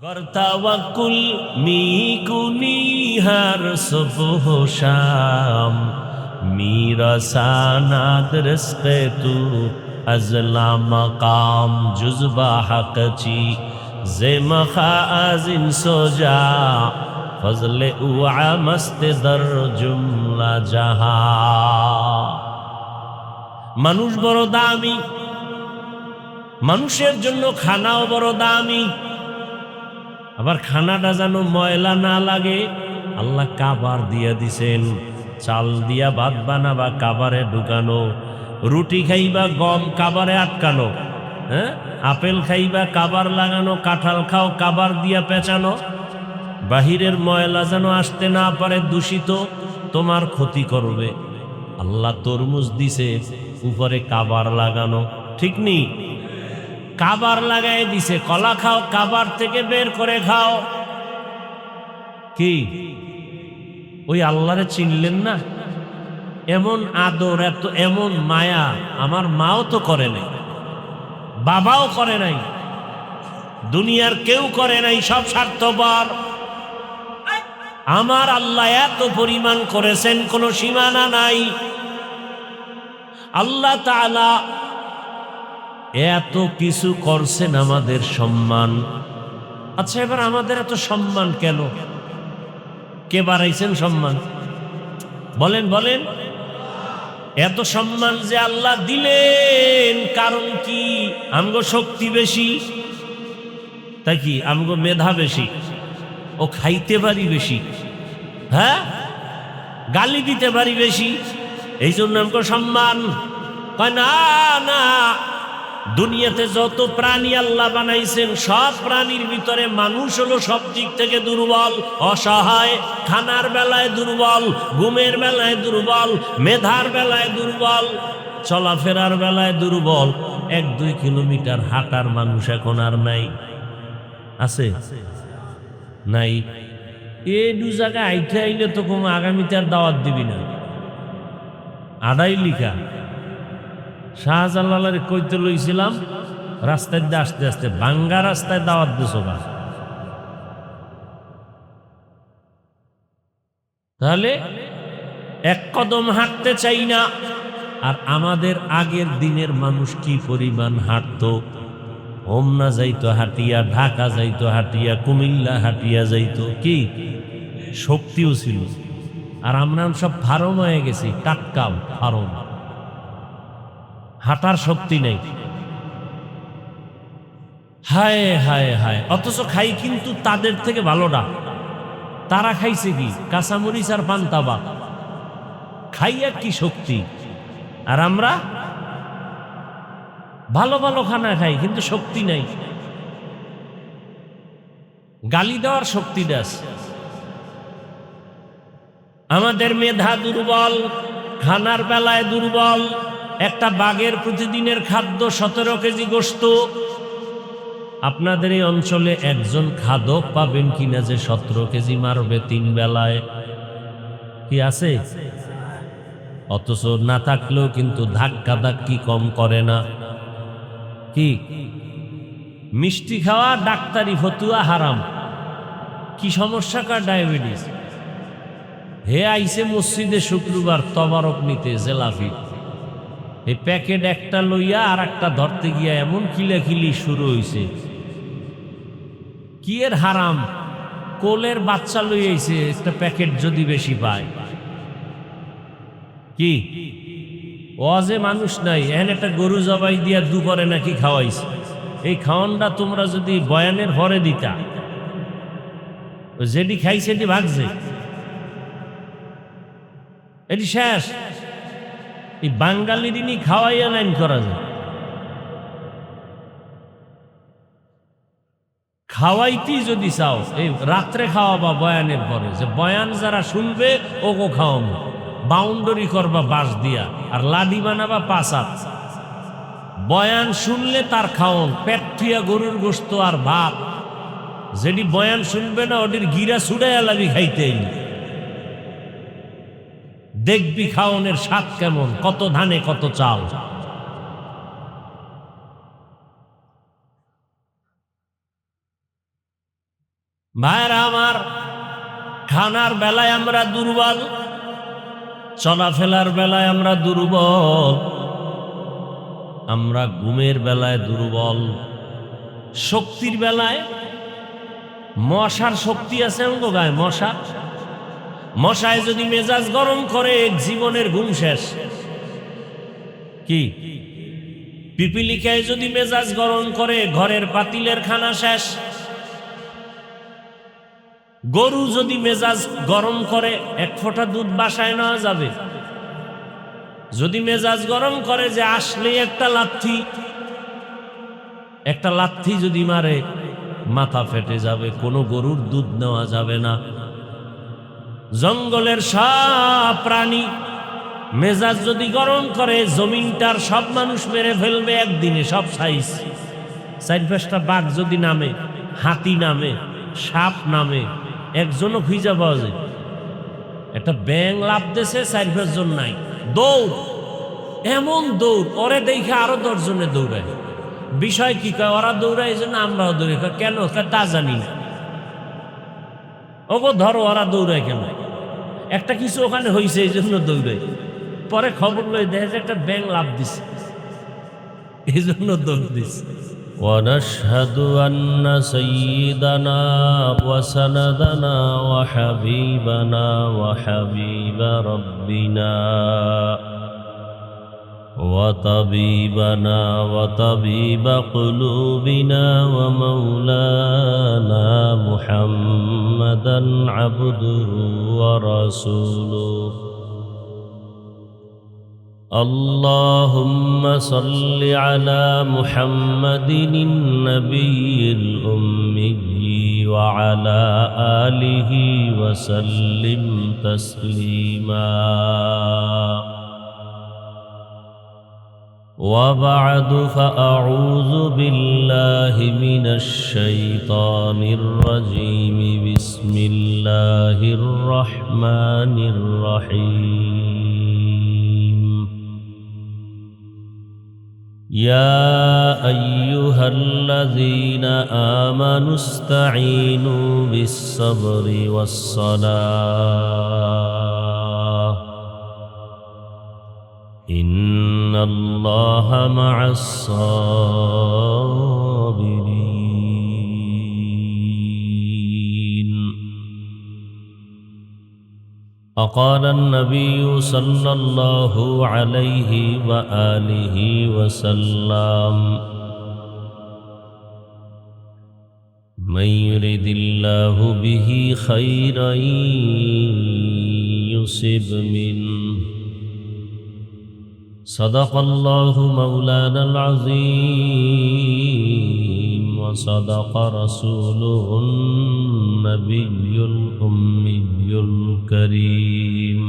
Bertawakul mikuni har subuh sham Mirasana rizqe tu azla maqam juzba haqchi Zemakha azin soja Fazle u'a maste dar jumla jaha মানুষ বড় দামি মানুষের জন্য খানাও বড় দামি আবার খানাটা যেন ময়লা না লাগে আল্লাহ কাবার দিয়া দিছেন চাল দিয়া ভাত বানাবা কাবারে ঢুকানো রুটি খাইবা গম কাবারে আটকানো হ্যাঁ আপেল খাইবা কাবার লাগানো কাঁঠাল খাও কাবার দিয়া পেঁচানো বাহিরের ময়লা যেন আসতে না পারে দূষিত তোমার ক্ষতি করবে আল্লাহ তরমুজ দিছে উপরে কাবার লাগানো ঠিক নেই কাবার লাগাই দিছে কলা খাও কাবার থেকে বের করে খাও কি ওই আল্লাহরে চিনলেন না এমন আদর এত এমন মায়া আমার মাও তো করে নাই বাবাও করে নাই দুনিয়ার কেউ করে নাই সব স্বার্থপর আমার আল্লাহ এত পরিমাণ করেছেন কোনো সীমানা নাই আল্লাহ তাআলা এত কিছু করছেন আমাদের সম্মান আচ্ছা এবার আমাদের এত সম্মান কেন কে বাড়াইছেন সম্মান বলেন বলেন এত সম্মান যে আল্লাহ দিলেন কারণ কি আমগো শক্তি বেশি তাই কি আমগো মেধা বেশি ও খাইতে পারি বেশি হ্যাঁ গালি দিতে পারি বেশি এই জন্য আমগো সম্মান কয় না না দুনিয়াতে যত প্রাণী আল্লাহ বানাইছেন সব প্রাণীর ভিতরে মানুষ হলো সব দিক থেকে দুর্বল অসহায় খানার বেলায় দুর্বল ঘুমের বেলায় দুর্বল মেধার বেলায় দুর্বল চলাফেরার বেলায় দুর্বল 1-2 কিলোমিটার হাঁটার মানুষ এখন আর নাই আছে নাই এই দু জায়গায় আইতে আইলে তো কোনো আগামীতে আর দাওয়াত দিবি না আড়াই লিখা শাহজালালের কইতে লইছিলাম রাস্তায় দিয়ে আস্তে আস্তে ভাঙ্গা রাস্তায় দাওয়াত দিছো না তাহলে এক কদম হাঁটতে চাই না আর আমাদের আগের দিনের মানুষ কি পরিমাণ হাঁটতো হোমনা যাইতো হাঁটিয়া ঢাকা যাইতো হাঁটিয়া কুমিল্লা হাঁটিয়া যাইতো কি শক্তিও ছিল আর আমরা সব ফারম হয়ে গেছি টাটকা ফারম হাঁটার শক্তি নেই হায় হায় হায় অথচ খাই কিন্তু তাদের থেকে ভালোটা তারা খাইছে কি কাঁচামরিচ আর পান্তাবা খাইয়া কি শক্তি আর আমরা ভালো ভালো খানা খাই কিন্তু শক্তি নাই গালি দেওয়ার শক্তি দাস আমাদের মেধা দুর্বল খানার বেলায় দুর্বল একটা বাঘের প্রতিদিনের খাদ্য 17 কেজি গোশত আপনাদের এই অঞ্চলে একজন খাদক পাবেন কিনা যে 17 কেজি মারবে 3 বেলায় কি আছে অথচ না থাকলেও কিন্তু ধাক্কা ধাক্কি কম করে না কি মিষ্টি খাওয়া ডাক্তারি ফতুয়া হারাম কি সমস্যা কার ডায়াবেটিস হে আইছে মসজিদে শুক্রবার তবারক নিতে জেলাফি এই প্যাকেট একটা লইয়া আর একটা ধরতে গিয়া এমন কিলাকিলি শুরু হইছে কি এর হারাম কোলের বাচ্চা লইয়াছে একটা প্যাকেট যদি বেশি পায় কি ওয়াজে মানুষ নাই এখানে একটা গরু জবাই দিয়া দুপুরে নাকি খাওয়াইছে এই খাওয়ানটা তোমরা যদি বয়ানের ভরে দিতা যেটি খাইছে এটি ভাগছে এটি শেষ এই বাঙালিরই খাওয়াইয়া লাইন করা যায় খাওয়াইতেই যদি চাও এই রাত্রে খাওয়াবা বয়ানের পরে যে বয়ান যারা শুনবে ওগো খাওয়াবো বাউন্ডারি করবা বাঁশ দিয়া আর লাডি বানাবা 5 বয়ান শুনলে তার খাওন পেট থুয়া গরুর গোশত আর ভাত যেটি বয়ান শুনবে না ওটির গিরা ছুড়াইয়া লাবি খাইতে দেখবি খাওনের স্বাদ কেমন কত ধানে কত চাল ভাইরা আমার, খানার বেলায় আমরা দুর্বল, চলাফেরার বেলায় আমরা দুর্বল, আমরা ঘুমের বেলায় দুর্বল, শক্তির বেলায় মশার শক্তি আছে আমাদের গায়ে। মশায় যদি মেজাজ গরম করে জীবনের ঘুম শেষ। কি পিপিলিকায় যদি মেজাজ গরম করে ঘরের পাতিলের খানা শেষ। গরু যদি মেজাজ গরম করে এক ফোঁটা দুধ বাসায় নেওয়া যাবে। যদি মেজাজ গরম করে যে আসলেই একটা লাথি যদি মারে মাথা ফেটে যাবে, কোনো গরুর দুধ নেওয়া যাবে না। জঙ্গলের সব প্রাণী মেজাজ যদি গরম করে জমিনটার সব মানুষ মেরে ফেলবে একদিনে, সব সাইজ। 4-5টা বাঘ যদি নামে, হাতি নামে, সাপ নামে, একজনও খুঁজে পাওয়া যায়। একটা ব্যাং লাভ দেশে 4-5 জন নাই, দৌড়, এমন দৌড়, ওরে দেখে আরো 10 জনে দৌড়ায়। বিষয় কি কয়, ওরা দৌড়ায় এই জন্য আমরাও দৌড়াই। কেন তা জানি না। ওগো ধরো, ওরা দৌড়ায় কেন? একটা কিছু ওখানে হয়েছে এই জন্য দৌড়ায়। পরে খবর লই দেখে যে একটা ব্যাং লাভ দিছে, এই জন্য দৌড় দিছে। ونشهد أن سيدنا وسندنا وحبيبنا وحبيب ربنا وطبيبنا وطبيب قلوبنا ومولانا محمدا عبده ورسوله. اللهم صل على محمد النبي الأمي وعلى آله وسلم تسليما. وبعد، فأعوذ بالله من الشيطان الرجيم. بسم الله الرحمن الرحيم. يا أيها الذين آمنوا استعينوا بالصبر والصلاة إن الله مع الصابرين. وقال النبي صلى الله عليه وآله وسلم: من يرد الله به خيرا يصب منه. صدق الله مولانا العظيم وصدق رسوله النبي الأمي الكريم.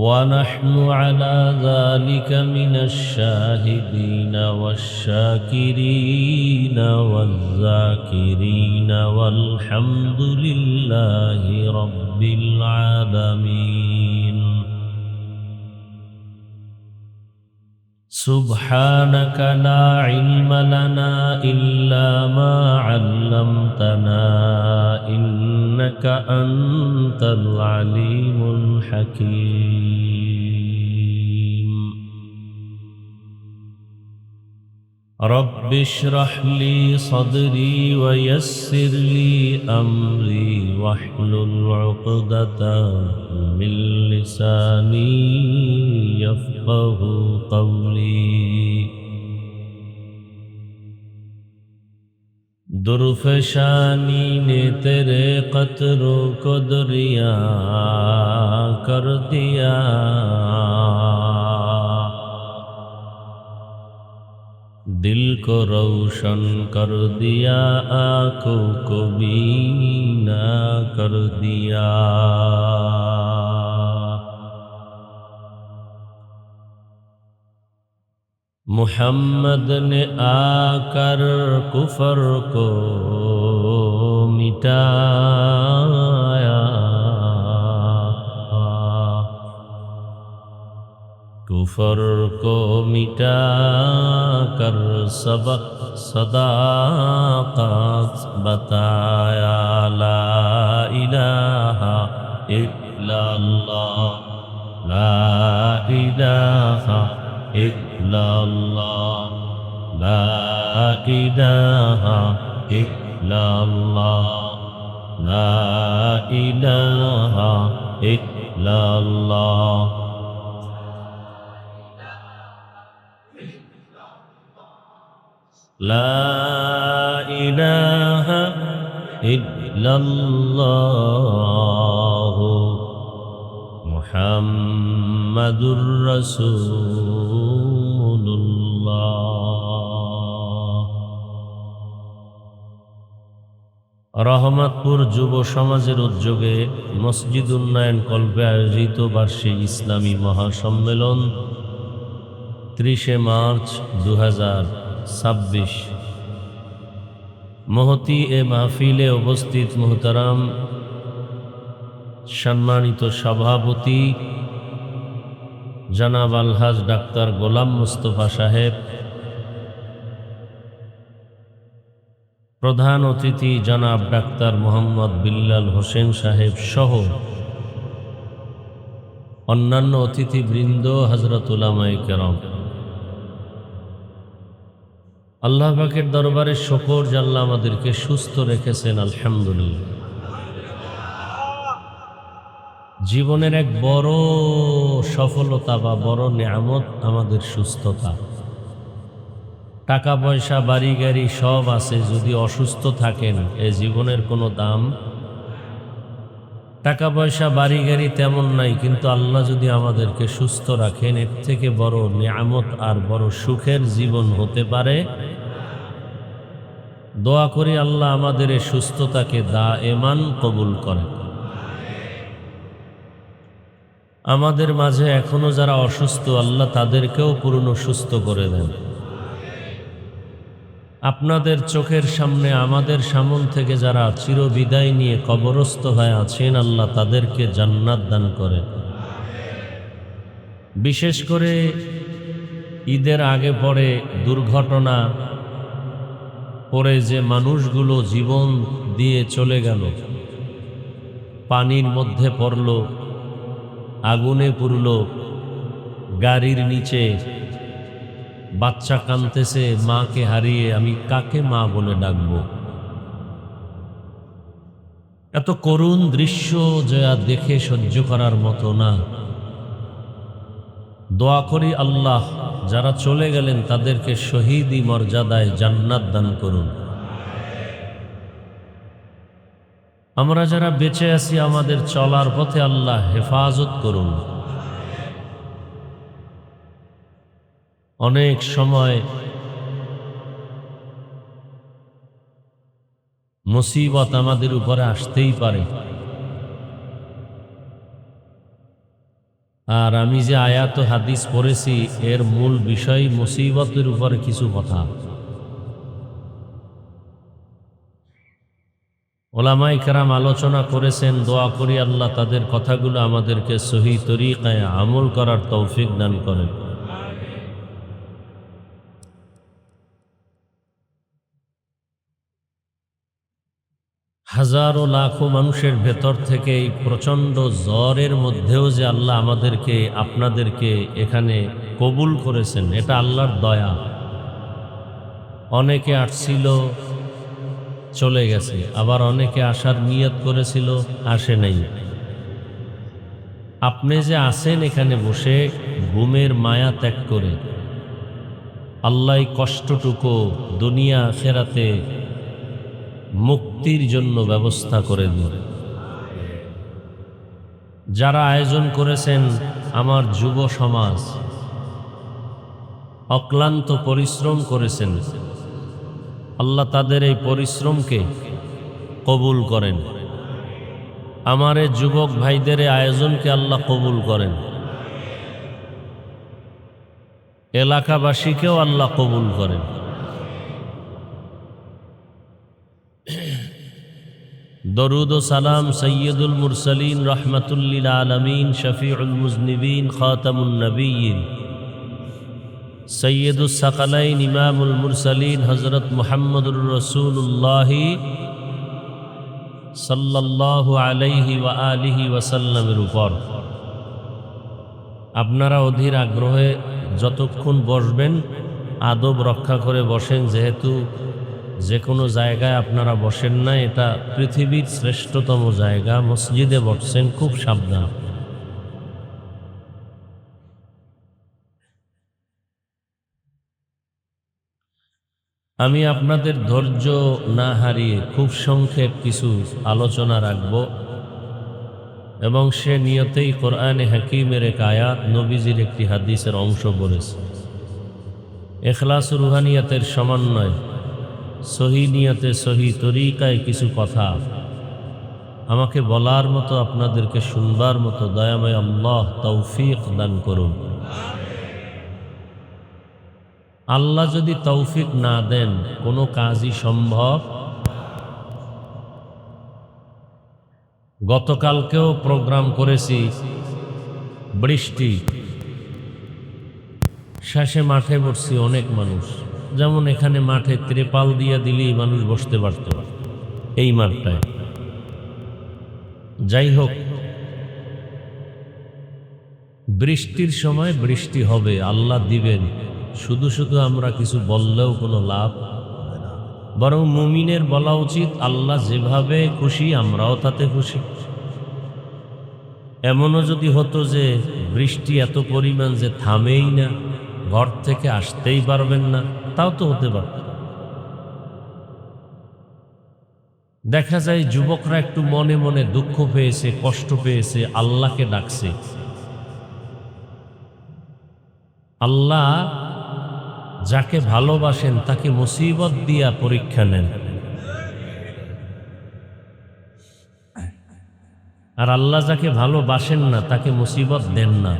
ونحن على ذلك من الشاهدين والشاكرين والذاكرين والحمد لله رب العالمين. سبحانك لا علم لنا إلا ما علمتنا إنك أنت العليم الحكيم. رب اشرح لي صدري ويسر لي أمري واحلل عقدة من لساني يفقه قولي. درفشانی نے تیرے قطروں کو دریا کر دیا. दिल को रोशन कर दिया, आँखों को बीना कर दिया. मुहम्मद ने आकर कुफर को मिटाया, कुफर को मिटा कर सबक सदाक़त बताया ला इलाहा इल्लल्लाह ला इलाहा इल्लल्लाह ला इलाहा इल्लल्लाह ला इलाहा इल्लल्लाह লা ইলাহা ইল্লাল্লাহ মুহাম্মাদুর রাসূলুল্লাহ। রহমতপুর যুব সমাজের উদ্যোগে মসজিদ উন্নয়ন কল্পে আয়োজিত বার্ষিক ইসলামী মহাসম্মেলন 30 মার্চ 2026। মহতি এ মাহফিলে উপস্থিত মুহতারাম সম্মানিত সভাপতি জনাব আলহাজ ডাক্তার গোলাম মুস্তফা সাহেব, প্রধান অতিথি জনাব ডাক্তার মোহাম্মদ বিল্লাল হোসেন সাহেব সহ অন্যান্য অতিথিবৃন্দ, হযরত উলামায়ে কেরাম, আল্লাহ পাকের দরবারে শুকর যে আল্লাহ আমাদেরকে সুস্থ রেখেছেন, আলহামদুলিল্লাহ। জীবনের এক বড় সফলতা বা বড় নিয়ামত আমাদের সুস্থতা। টাকা পয়সা বাড়ি গাড়ি সব আছে, যদি অসুস্থ থাকেন এ জীবনের কোনো দাম। টাকা পয়সা বাড়ি গাড়ি তেমন নাই, কিন্তু আল্লাহ যদি আমাদেরকে সুস্থ রাখেন, এর থেকে বড় নিয়ামত আর বড় সুখের জীবন হতে পারে। দোয়া করি আল্লাহ আমাদের এই সুস্থতাকে দায়েমান কবুল করেন। আমাদের মাঝে এখনো যারা অসুস্থ, আল্লাহ তাদেরকেও পূর্ণ সুস্থ করে দেন। আপনাদের চোখের সামনে আমাদের সামন থেকে যারা চিরবিদায় নিয়ে কবরস্থ হয়ে আছেন, আল্লাহ তাদেরকে জান্নাত দান করেন। বিশেষ করে ঈদের আগে পরে দুর্ঘটনা পরে যে মানুষগুলো জীবন দিয়ে চলে গেল, পানির মধ্যে পড়ল, আগুনে পুড়ল, গাড়ির নিচে বাচ্চা কাঁদতেছে মাকে হারিয়ে, আমি কাকে মা বলে ডাকব? এত করুণ দৃশ্য যা দেখে সহ্য করার মতো না। দোয়া করি আল্লাহ যারা চলে গেলেন তাদেরকে শহীদি মর্যাদায় জান্নাত দান করুন। আমরা যারা বেঁচে আছি আমাদের চলার পথে আল্লাহ হেফাজত করুন। অনেক সময় মুসিবত আমাদের উপরে আসতেই পারে, আর আমি যে আয়াত হাদিস পড়েছি এর মূল বিষয় মুসিবতের উপরে কিছু কথা। ওলামায়ে কেরাম আলোচনা করেছেন, দোয়া করি আল্লাহ তাদের কথাগুলো আমাদেরকে সহি তরিকায় আমল করার তৌফিক দান করেন। হাজারো লাখো মানুষের ভেতর থেকে এই প্রচণ্ড জ্বরের মধ্যেও যে আল্লাহ আমাদেরকে আপনাদেরকে এখানে কবুল করেছেন, এটা আল্লাহর দয়া। অনেকে আসছিল চলে গেছে, আবার অনেকে আসার নিয়ত করেছিল আসে নাই। আপনি যে আছেন এখানে বসে ঘুমের মায়া ত্যাগ করে, আল্লাহ কষ্টটুকু দুনিয়া আখিরাতে মুক্তির জন্য ব্যবস্থা করে দিন। যারা আয়োজন করেছেন আমার যুব সমাজ, অক্লান্ত পরিশ্রম করেছেন, আল্লাহ তাদের এই পরিশ্রমকে কবুল করেন। আমার এই যুবক ভাইদের এই আয়োজনকে আল্লাহ কবুল করেন। এলাকাবাসীকেও আল্লাহ কবুল করেন। দরুদ ও সালাম সৈয়দুল মুরসালিন রহমাতুল্লিল আলামিন শফিউল মুজনিবিন খাতামুন নবিয়্যিন সৈয়দুস সাকালাইন ইমামুল মুরসালিন হযরত মুহাম্মদুর রাসূলুল্লাহ সাল্লাল্লাহু আলাইহি ওয়া আলিহি ওয়াসাল্লামের উপর আপনারা অধীর আগ্রহে যতক্ষণ বসবেন আদব রক্ষা করে বসেন, যেহেতু যে কোনো জায়গায় আপনারা বসেন না, এটা পৃথিবীর শ্রেষ্ঠতম জায়গা, মসজিদে বসছেন, খুব সাবধান। আমি আপনাদের ধৈর্য না হারিয়ে খুব সংক্ষেপ কিছু আলোচনা রাখব এবং সে নিয়তেই কোরআনে হাকিমের এক আয়াত, নবীজির একটি হাদিসের অংশ পড়েছে। ইখলাস রুহানিয়াতের সমন্বয়, সহি নিয়তে সহি তরিকায় কিছু কথা আমাকে বলার মতো, আপনাদেরকে শুনবার মতো দয়াময় আল্লাহ তৌফিক দান করুন। আল্লাহ যদি তৌফিক না দেন কোনো কাজই সম্ভব। গতকালকেও প্রোগ্রাম করেছি, বৃষ্টি, শেষে মাঠে বসছি অনেক মানুষ, যেমন এখানে মাঠে ত্রিপাল দিয়ে দিলেই মানুষ বসতে পারত এই মাঠটায়। যাই হোক, বৃষ্টির সময় বৃষ্টি হবে, আল্লাহ দিবেন। শুধু শুধু আমরা কিছু বললেও কোনো লাভ, বরং মুমিনের বলা উচিত আল্লাহ যেভাবে খুশি আমরাও তাতে খুশি। এমনও যদি হতো যে বৃষ্টি এত পরিমাণ যে থামেই না, ঘর থেকে আসতেই পারবেন না, তাও তো হতে পারত। দেখা যায় যুবকরা একটু মনে মনে দুঃখ পেয়েছে, কষ্ট পেয়েছে, আল্লাহকে ডাকছে। আল্লাহ যাকে ভালোবাসেন তাকে মুসিবত দিয়া পরীক্ষা নেন, আর আল্লাহ যাকে ভালোবাসেন না তাকে মুসিবত দেন না।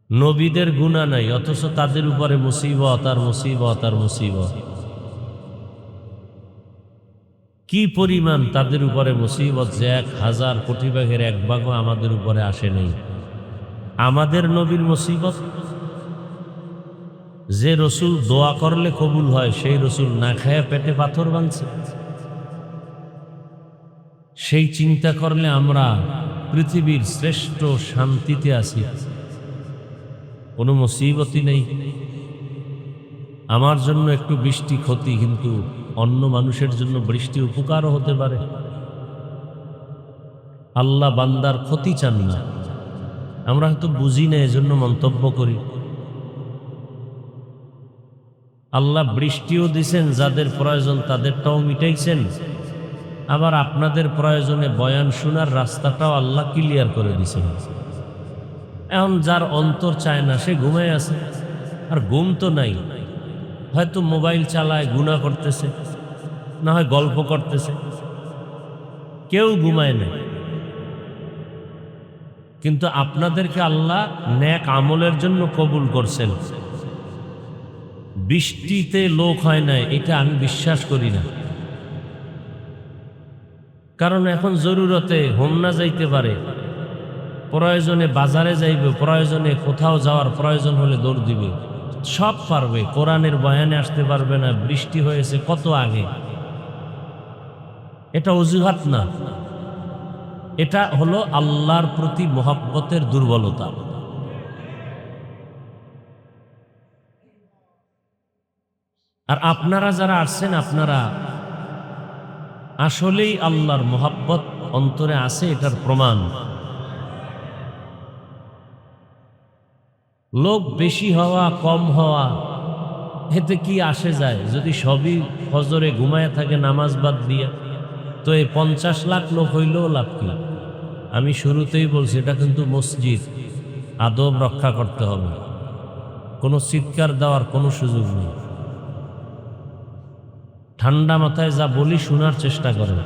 নবীদের গুনাহ নাই, অথচ তাদের উপরে মুসিবত আর মুসিবত আর মুসিবত। কি পরিমাণ তাদের উপরে মুসিবত যে 1000 কোটি ভাগের 1 ভাগও আমাদের উপরে আসে নাই। আমাদের নবীর মুসিবত, যে রসুল দোয়া করলে কবুল হয় সেই রসুল না খায়া পেটে পাথর বাঁধছে। সেই চিন্তা করলে আমরা পৃথিবীর শ্রেষ্ঠ শান্তিতে আছি, কোনো মুসিবতই নেই। আমার জন্য একটু বৃষ্টি ক্ষতি, কিন্তু অন্য মানুষের জন্য বৃষ্টি উপকারও হতে পারে। আল্লাহ বান্দার ক্ষতি চান না, আমরা হয়তো বুঝি না, এজন্য মন্তব্য করি। আল্লাহ বৃষ্টিও দিছেন, যাদের প্রয়োজন তাদেরটাও মিটাইছেন, আবার আপনাদের প্রয়োজনে বয়ান শোনার রাস্তাটাও আল্লাহ ক্লিয়ার করে দিছেন। এখন যার অন্তর চায় না সে ঘুমায় আছে, আর ঘুম তো নাই, হয়তো মোবাইল চালায়, গুনাহ করতেছে, না হয় গল্প করতেছে, কেউ ঘুমায় না। কিন্তু আপনাদেরকে আল্লাহ নেক আমলের জন্য কবুল করছেন। বৃষ্টিতে লোক হয় না এটা আমি বিশ্বাস করি না, কারণ এখন জরুরতে হোমনা যাইতে পারে, প্রয়োজনে বাজারে যাইবে, প্রয়োজনে কোথাও যাওয়ার প্রয়োজন হলে দৌড় দিবে, সব পারবে, কোরআনের বয়ানে আসতে পারবে না। বৃষ্টি হয়েছে কত আগে, এটা অজুহাত না, এটা হলো আল্লাহর প্রতি মহব্বতের দুর্বলতা। আর আপনারা যারা আসছেন, আপনারা আসলেই আল্লাহর মহব্বত অন্তরে আছে, এটার প্রমাণ। লোক বেশি হওয়া কম হওয়া এতে কি আসে যায়? যদি সবই ফজরে ঘুমায় থাকে নামাজ বাদ দিয়া, তো এই 50 লাখ লোক হইলেও লাভ কি? আমি শুরুতেই বলছি এটা কিন্তু মসজিদ, আদব রক্ষা করতে হবে, কোনো চিৎকার দেওয়ার কোনো সুযোগ নেই। ঠান্ডা মাথায় যা বলি শোনার চেষ্টা করেন।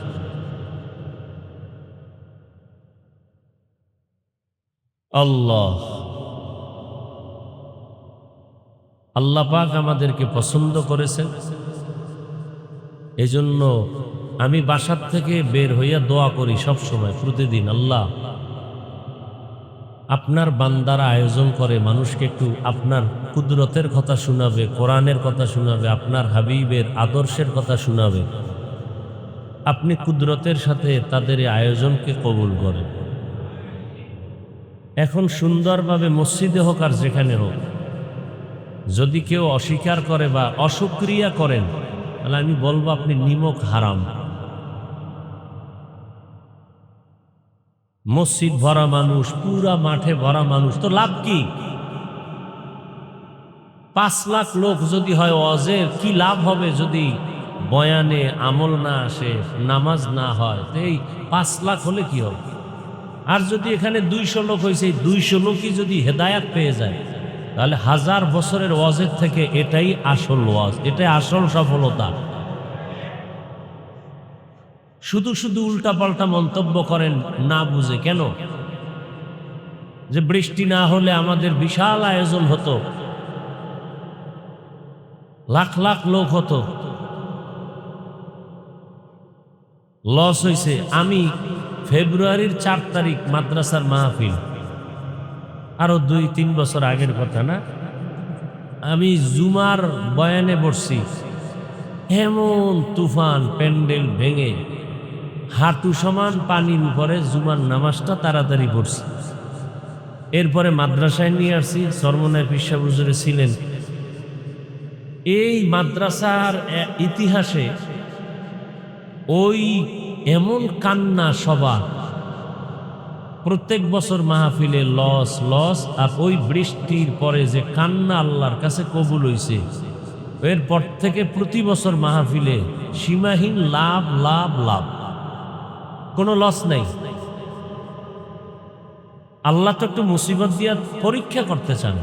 আল্লাহ পাক আমাদেরকে পছন্দ করেছেন, এজন্য আমি বাসার থেকে বের হইয়া দোয়া করি সব সময়, প্রতিদিন, আল্লাহ আপনার বান্দারা আয়োজন করে মানুষকে একটু আপনার কুদরতের কথা শোনাবে, কোরআনের কথা শোনাবে, আপনার হাবিবের আদর্শের কথা শোনাবে। আপনি কুদরতের সাথে তাদের এই আয়োজনকে কবুল করেন। এখন সুন্দরভাবে মসজিদে হোক আর যেখানে হোক, যদি কেউ অস্বীকার করে বা অসুক্রিয়া করেন, তাহলে আমি বলবো আপনি নিমক হারাম। মসজিদ ভরা মানুষ, পুরা মাঠে ভরা মানুষ, তো লাভ কি? 5 লাখ লোক যদি হয় ওয়াজের, কি লাভ হবে যদি বয়ানে আমল না আসে, নামাজ না হয়? তো এই 5 লাখ হলে কি হবে? আর যদি এখানে 200 লোক হয়েছে, 200 লোকই যদি হেদায়াত পেয়ে যায়, তাহলে 1000 বছরের ওয়াজের থেকে এটাই আসল ওয়াজ, এটাই আসল সফলতা। শুধু শুধু উল্টাপাল্টা মন্তব্য করেন না বুঝে। কেন? যে বৃষ্টি না হলে আমাদের বিশাল আয়োজন হতো, লাখ লাখ লোক হতো, লস হয়েছে। আমি ফেব্রুয়ারির 4 তারিখ মাদ্রাসার মাহফিল, আরো 2-3 বছর আগের কথা না, আমি জুমার বয়ানে বসছি, এমন তুফান, প্যান্ডেল ভেঙে হাঁটু সমান পানির উপরে জুমার নামাজটা তাড়াতাড়ি পড়ছি। এরপরে মাদ্রাসায় নিয়ে আসছি, সরমনায় পিসা হুজুরে ছিলেন। এই মাদ্রাসার ইতিহাসে ওই এমন কান্না সভা, প্রত্যেক বছর মাহফিলে লস লস, আর ওই বৃষ্টির পরে যে কান্না আল্লাহর কাছে কবুল হইছে, এরপর থেকে প্রতি বছর মাহফিলে সীমাহীন লাভ লাভ লাভ, কোনো লস নাই। আল্লাহ তো একটু মুসিবত দিয়া পরীক্ষা করতে চান,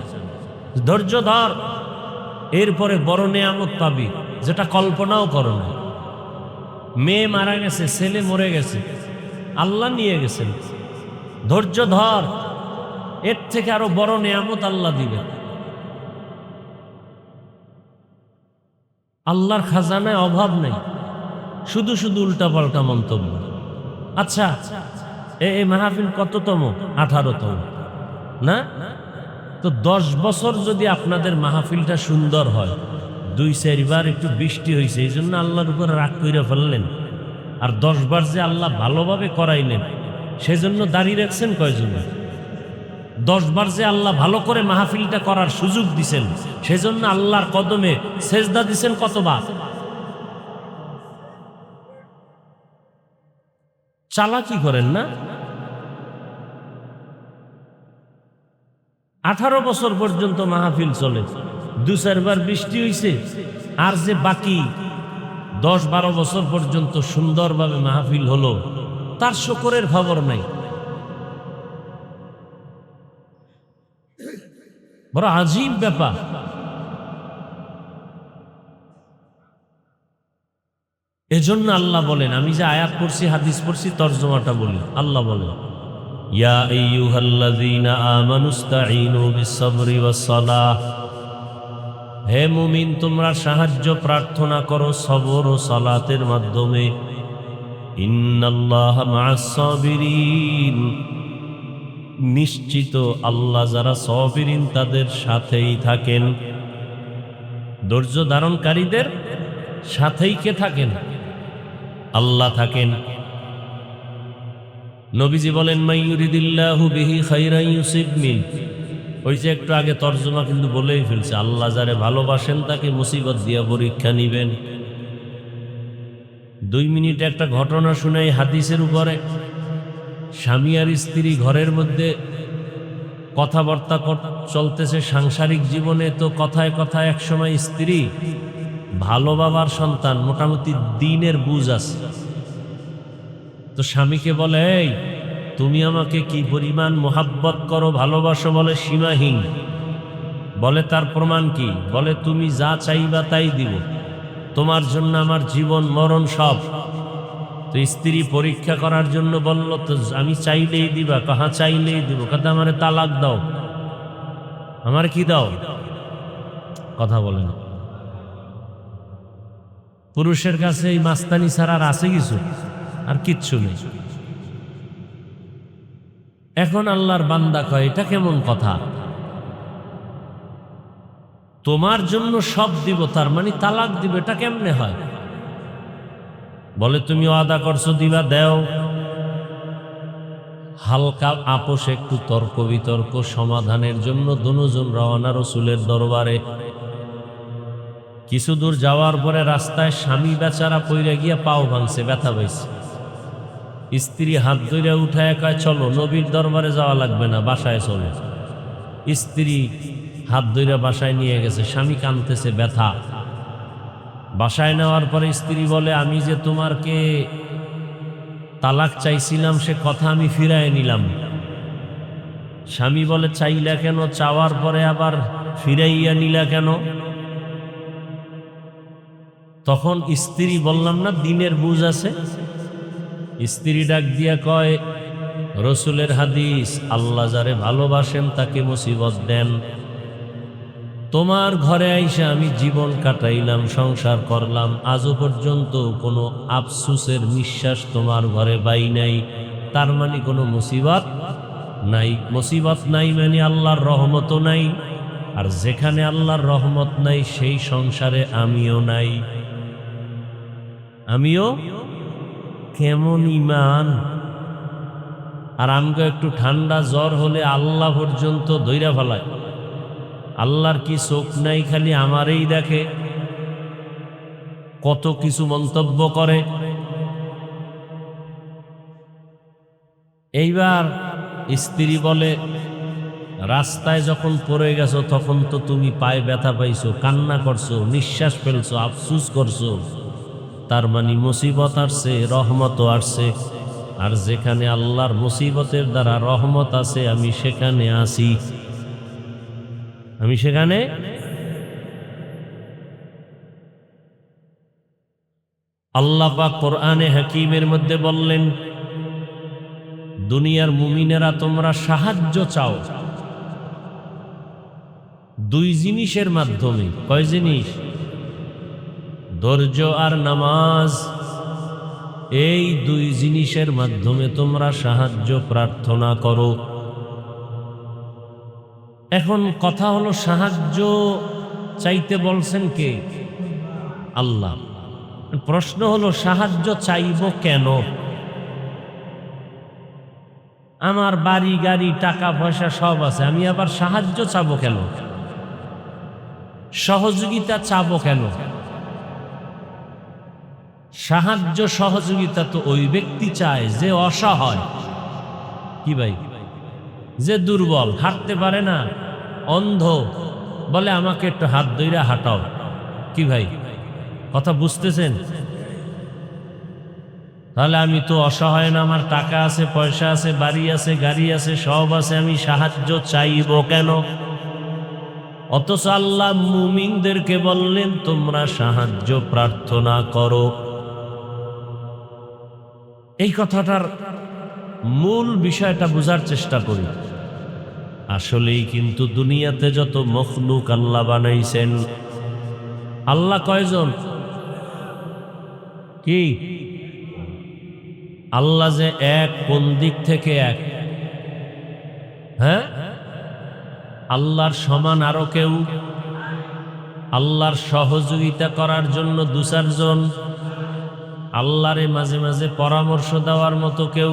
ধৈর্য ধর, এরপরে বড় নেয়ামত পাবি, যেটা কল্পনাও করো না। মেয়ে মারা গেছে, ছেলে মরে গেছে, আল্লাহ নিয়ে গেছেন, ধৈর্য ধর, এর থেকে আরো বড় নেয়ামত আল্লাহ দিবে। আল্লাহর খাজানায় অভাব নেই, শুধু শুধু উল্টাপাল্টা মন্তব্য। আচ্ছা, এই মাহফিল কততম? 18তম না? তো 10 বছর যদি আপনাদের মাহফিলটা সুন্দর হয়, 2-4 বার একটু বৃষ্টি হয়েছে এই জন্য আল্লাহর উপর রাগ কইরা ফেললেন, আর 10 বার যে আল্লাহ ভালোভাবে করাইলেন সেজন্য দাঁড়িয়ে রাখছেন কয়জন? 10 বার যে আল্লাহ ভালো করে মাহফিলটা করার সুযোগ দিছেন, সেজন্য আল্লাহর কদমে সেজদা দিছেন কতবার? চালাকি করেন না। 18 বছর পর্যন্ত মাহফিল চলে, 2-4 বার বৃষ্টি হয়েছে, আর যে বাকি 10-12 বছর পর্যন্ত সুন্দরভাবে মাহফিল হলো, তার শুকরের খবর নাই। বড় আজীব ব্যাপার। এজন্য আল্লাহ বলেন, আমি যে আয়াত পড়ছি, হাদিস পড়ছি, তরজমাটা বলি। আল্লাহ বলেন, ইয়া আইয়ুহাল্লাযীনা আমানুস্তাঈনু বিস-সাবরি ওয়াস-সালাহ, হে মুমিন তোমরা সাহায্য প্রার্থনা করো সবর ও সালাতের মাধ্যমে। ইন্নাল্লাহা মা'আস-সাবিরিন, নিশ্চিত আল্লাহ যারা সাবিরিন তাদের সাথেই থাকেন। ধৈর্য ধারণকারীদের সাথেই কে থাকেন? আল্লাহ থাকেন। নবীজি বলেন, মাইয়ুরিদিল্লাহু বিহি খাইরান ইউসিব মিন, ওই যে একটু আগে তর্জমা কিন্তু বলেই ফেলছে, আল্লাহ যারে ভালোবাসেন তাকে মুসিবত দিয়া পরীক্ষা নিবেন। 2 মিনিট একটা ঘটনা শুনাই হাদিসের উপরে। স্বামী আর স্ত্রী ঘরের মধ্যে কথাবার্তা চলতেছে সাংসারিক জীবনে, তো কথায় কথায় একসময় স্ত্রী, ভালো বাবার সন্তান, মোটামুটি দিনের বুঝ আছে, তো স্বামীকে বলে, এই তুমি আমাকে কি পরিমাণ মোহাব্বত করো, ভালোবাসো? বলে সীমাহীন। বলে তার প্রমাণ কি? বলে তুমি যা চাইবা তাই দিব, তোমার জন্য আমার জীবন মরণ সব। তো স্ত্রী পরীক্ষা করার জন্য বলল, তো আমি চাইলেই দিবা? কাহা চাইলেই দিব? কথা আমারে তালাক দাও। আমার কি দাও? কথা বলেন। পুরুষের কাছে এই মাস্তানি ছাড়া আর আছে কিছু? আর কিচ্ছু নেই। এখন আল্লাহর বান্দা কয় এটা কেমন কথা, তোমার জন্য সব দিব তার মানে তালাক দিব, এটা কেমনে হয়? বলে তুমি ওয়াদা করছো দিবা, দেও। হালকা আপোষ, একটু তর্ক বিতর্ক সমাধানের জন্য দুজন রওনা রাসূলের দরবারে। কিছু দূর যাওয়ার পরে রাস্তায় স্বামী বেচারা পইরা গিয়া পাও ভাঙছে, ব্যথা পাইছে। স্ত্রী হাত ধইরা উঠায় কয় চলো, নবীর দরবারে যাওয়া লাগবে না, বাসায় চলো। স্ত্রী হাত ধইরা বাসায় নিয়ে গেছে, স্বামী কাঁদতেছে, ব্যথা। বাসায় নেওয়ার পরে স্ত্রী বলে আমি যে তোমারকে তালাক চাইছিলাম সে কথা আমি ফিরায় নিলাম। স্বামী বলে চাইলা কেন, চাওয়ার পরে আবার ফিরাইয়া নিলা কেন? তখন স্ত্রী, বললাম না দিনের বুঝ আছে। স্ত্রী ডাক দিয়া কয় রসুলের হাদিস, আল্লাহ যারে ভালোবাসেন তাকে মুসিবত দেন। তোমার ঘরে আইসা আমি জীবন কাটাইলাম, সংসার করলাম, আজও পর্যন্ত কোনো আফসুসের নিঃশ্বাস তোমার ঘরে পাই নাই, তার মানে কোনো মুসিবত নাই। মুসিবত নাই মানে আল্লাহর রহমতও নাই, আর যেখানে আল্লাহর রহমত নাই সেই সংসারে আমিও নাই। আমিও কেমন ইমান! আর আমগো একটু ঠান্ডা জ্বর হলে আল্লাহ পর্যন্ত ধইরা ফেলায়। আল্লাহর কি চোখ নাই, খালি আমারই দেখে, কত কিছু মন্তব্য করে। এইবার স্ত্রী বলে রাস্তায় যখন পড়ে গেছো তখন তো তুমি পায়ে ব্যথা পাইছো, কান্না করছো, নিঃশ্বাস ফেলছো, আফসুস করছো, তার মানে মুসিবত আসছে, রহমতও আসছে। আর যেখানে আল্লাহর মুসিবতের দ্বারা রহমত আছে আমি সেখানে আছি, আমি সেখানে। আল্লাহ পাক কোরআনে হাকিমের মধ্যে বললেন দুনিয়ার মুমিনেরা তোমরা সাহায্য চাও দুই জিনিসের মাধ্যমে। কয় জিনিস? ধৈর্য আর নামাজ। এই দুই জিনিসের মাধ্যমে তোমরা সাহায্য প্রার্থনা করো। এখন কথা হলো সাহায্য চাইতে বলছেন কে? আল্লাহ। প্রশ্ন হলো সাহায্য চাইব কেন? আমার বাড়ি গাড়ি টাকা পয়সা সব আছে, আমি আবার সাহায্য চাবো কেন? সহযোগিতা চাবো কেন? সাহায্য সহযোগিতা তো ওই ব্যক্তি চায় যে অসহায়। কি ভাই? যে দুর্বল, হাঁটতে পারে না, অন্ধ, বলে আমাকে একটু হাত ধইরা হাঁটাও। কি ভাই, কথা বুঝতেছেন? তাহলে আমি তো অসহায় না, আমার টাকা আছে, পয়সা আছে, বাড়ি আছে, গাড়ি আছে, সব আছে, আমি সাহায্য চাইব কেন? অথচ আল্লাহ মুমিনদেরকে বললেন তোমরা সাহায্য প্রার্থনা করো। এই কথাটার মূল বিষয়টা বোঝার চেষ্টা করি। আসলেই কিন্তু দুনিয়াতে যত মখলুক আল্লাহ বানাইছেন, আল্লাহ কয়জন? কি আল্লাহ যে এক, কোন দিক থেকে এক? হ্যাঁ, আল্লাহর সমান আরো কেউ? আল্লাহর সহযোগিতা করার জন্য দু চারজন? আল্লাহরে মাঝে মাঝে পরামর্শ দেওয়ার মতো কেউ?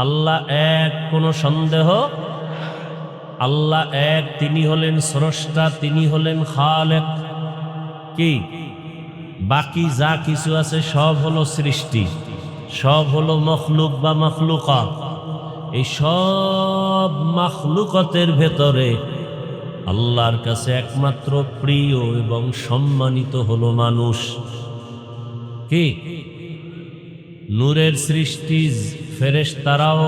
আল্লাহ এক, কোনো সন্দেহ? আল্লাহ এক, তিনি হলেন স্রষ্টা, তিনি হলেন খালেক। কি বাকি যা কিছু আছে সব হলো সৃষ্টি, সব হলো মখলুক বা মখলুকাত। এই সব মখলুকতের ভেতরে আল্লাহর কাছে একমাত্র প্রিয় এবং সম্মানিত হলো মানুষ। কি নূরের সৃষ্টি ফেরেশতারাও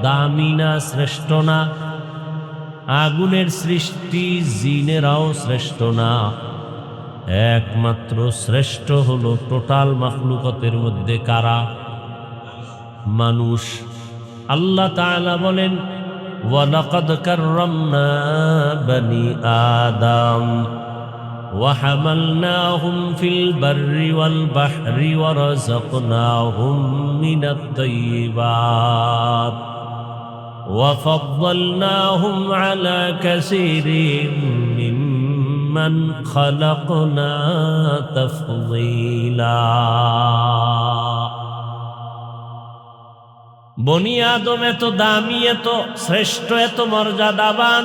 দামি না, শ্রেষ্ঠ না? আগুনের সৃষ্টি জিনেরাও শ্রেষ্ঠ না? একমাত্র শ্রেষ্ঠ হলো টোটাল মাখলুকতের মধ্যে কারা? মানুষ। আল্লাহ তাআলা বলেন ওয়ালাকাদ কাররামনা বনি আদম وحملناهم في البر والبحر ورزقناهم من الطيبات وفضلناهم على كثير ممن خلقنا تفضيلا বনি আদম এত দামি, এত শ্রেষ্ঠ, এত মর্যাদাবান।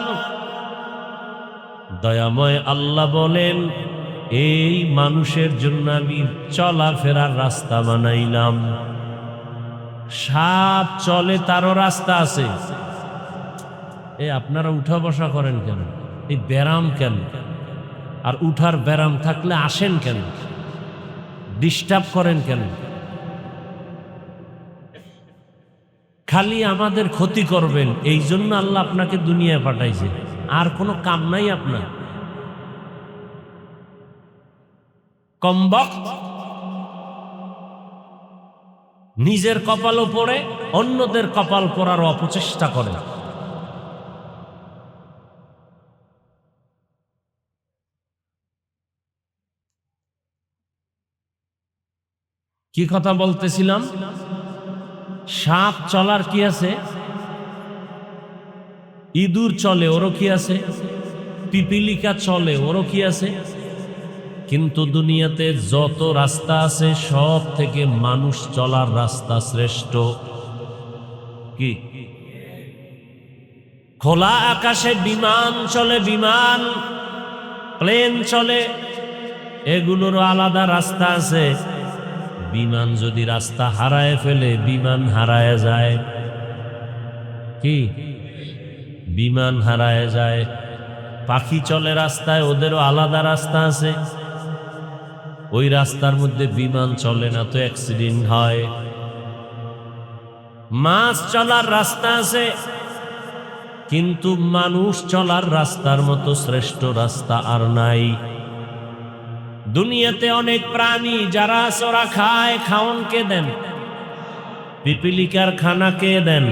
দয়াময় আল্লাহ বলেন, এই মানুষের জন্য আমি চলাফেরার রাস্তা বানাইলাম। সাপ চলে, তারও রাস্তা আছে। এই আপনারা উঠা বসা করেন কেন? এই ব্যারাম কেন? আর উঠার ব্যারাম থাকলে আসেন কেন? ডিস্টার্ব করেন কেন? খালি আমাদের ক্ষতি করবেন, এই জন্য আল্লাহ আপনাকে দুনিয়ায় পাঠাইছে। আর কোনো কাম নাই আপনার। কমবক্ত নিজের কপালও পড়ে, অন্যদের কপাল পড়ার অপচেষ্টা করে। কি কথা বলতেছিলাম? সাপ চলার কি আছে? ইঁদুর চলে, ওরও কি আছে? পিপিলিকা চলে, ওরও কি আছে? কিন্তু দুনিয়াতে যত রাস্তা আছে সব থেকে মানুষ চলার রাস্তা শ্রেষ্ঠ। কি? খোলা আকাশে বিমান চলে, বিমান, প্লেন চলে, এগুলোরও আলাদা রাস্তা আছে। বিমান যদি রাস্তা হারায় ফেলে, বিমান হারায় যায়। কি? বিমান হারায় যায়। পাখি চলে রাস্তায়, ওদেরও আলাদা রাস্তা আছে। ওই রাস্তার মধ্যে বিমান চলে না, তো অ্যাক্সিডেন্ট হয়। মাছ চলার রাস্তা আছে, কিন্তু মানুষ চলার রাস্তার মতো শ্রেষ্ঠ রাস্তা আর নাই। দুনিয়াতে অনেক প্রাণী যারা চোরা খায়, খাওন কে দেন? পিপিলিকার খানা কে দেন?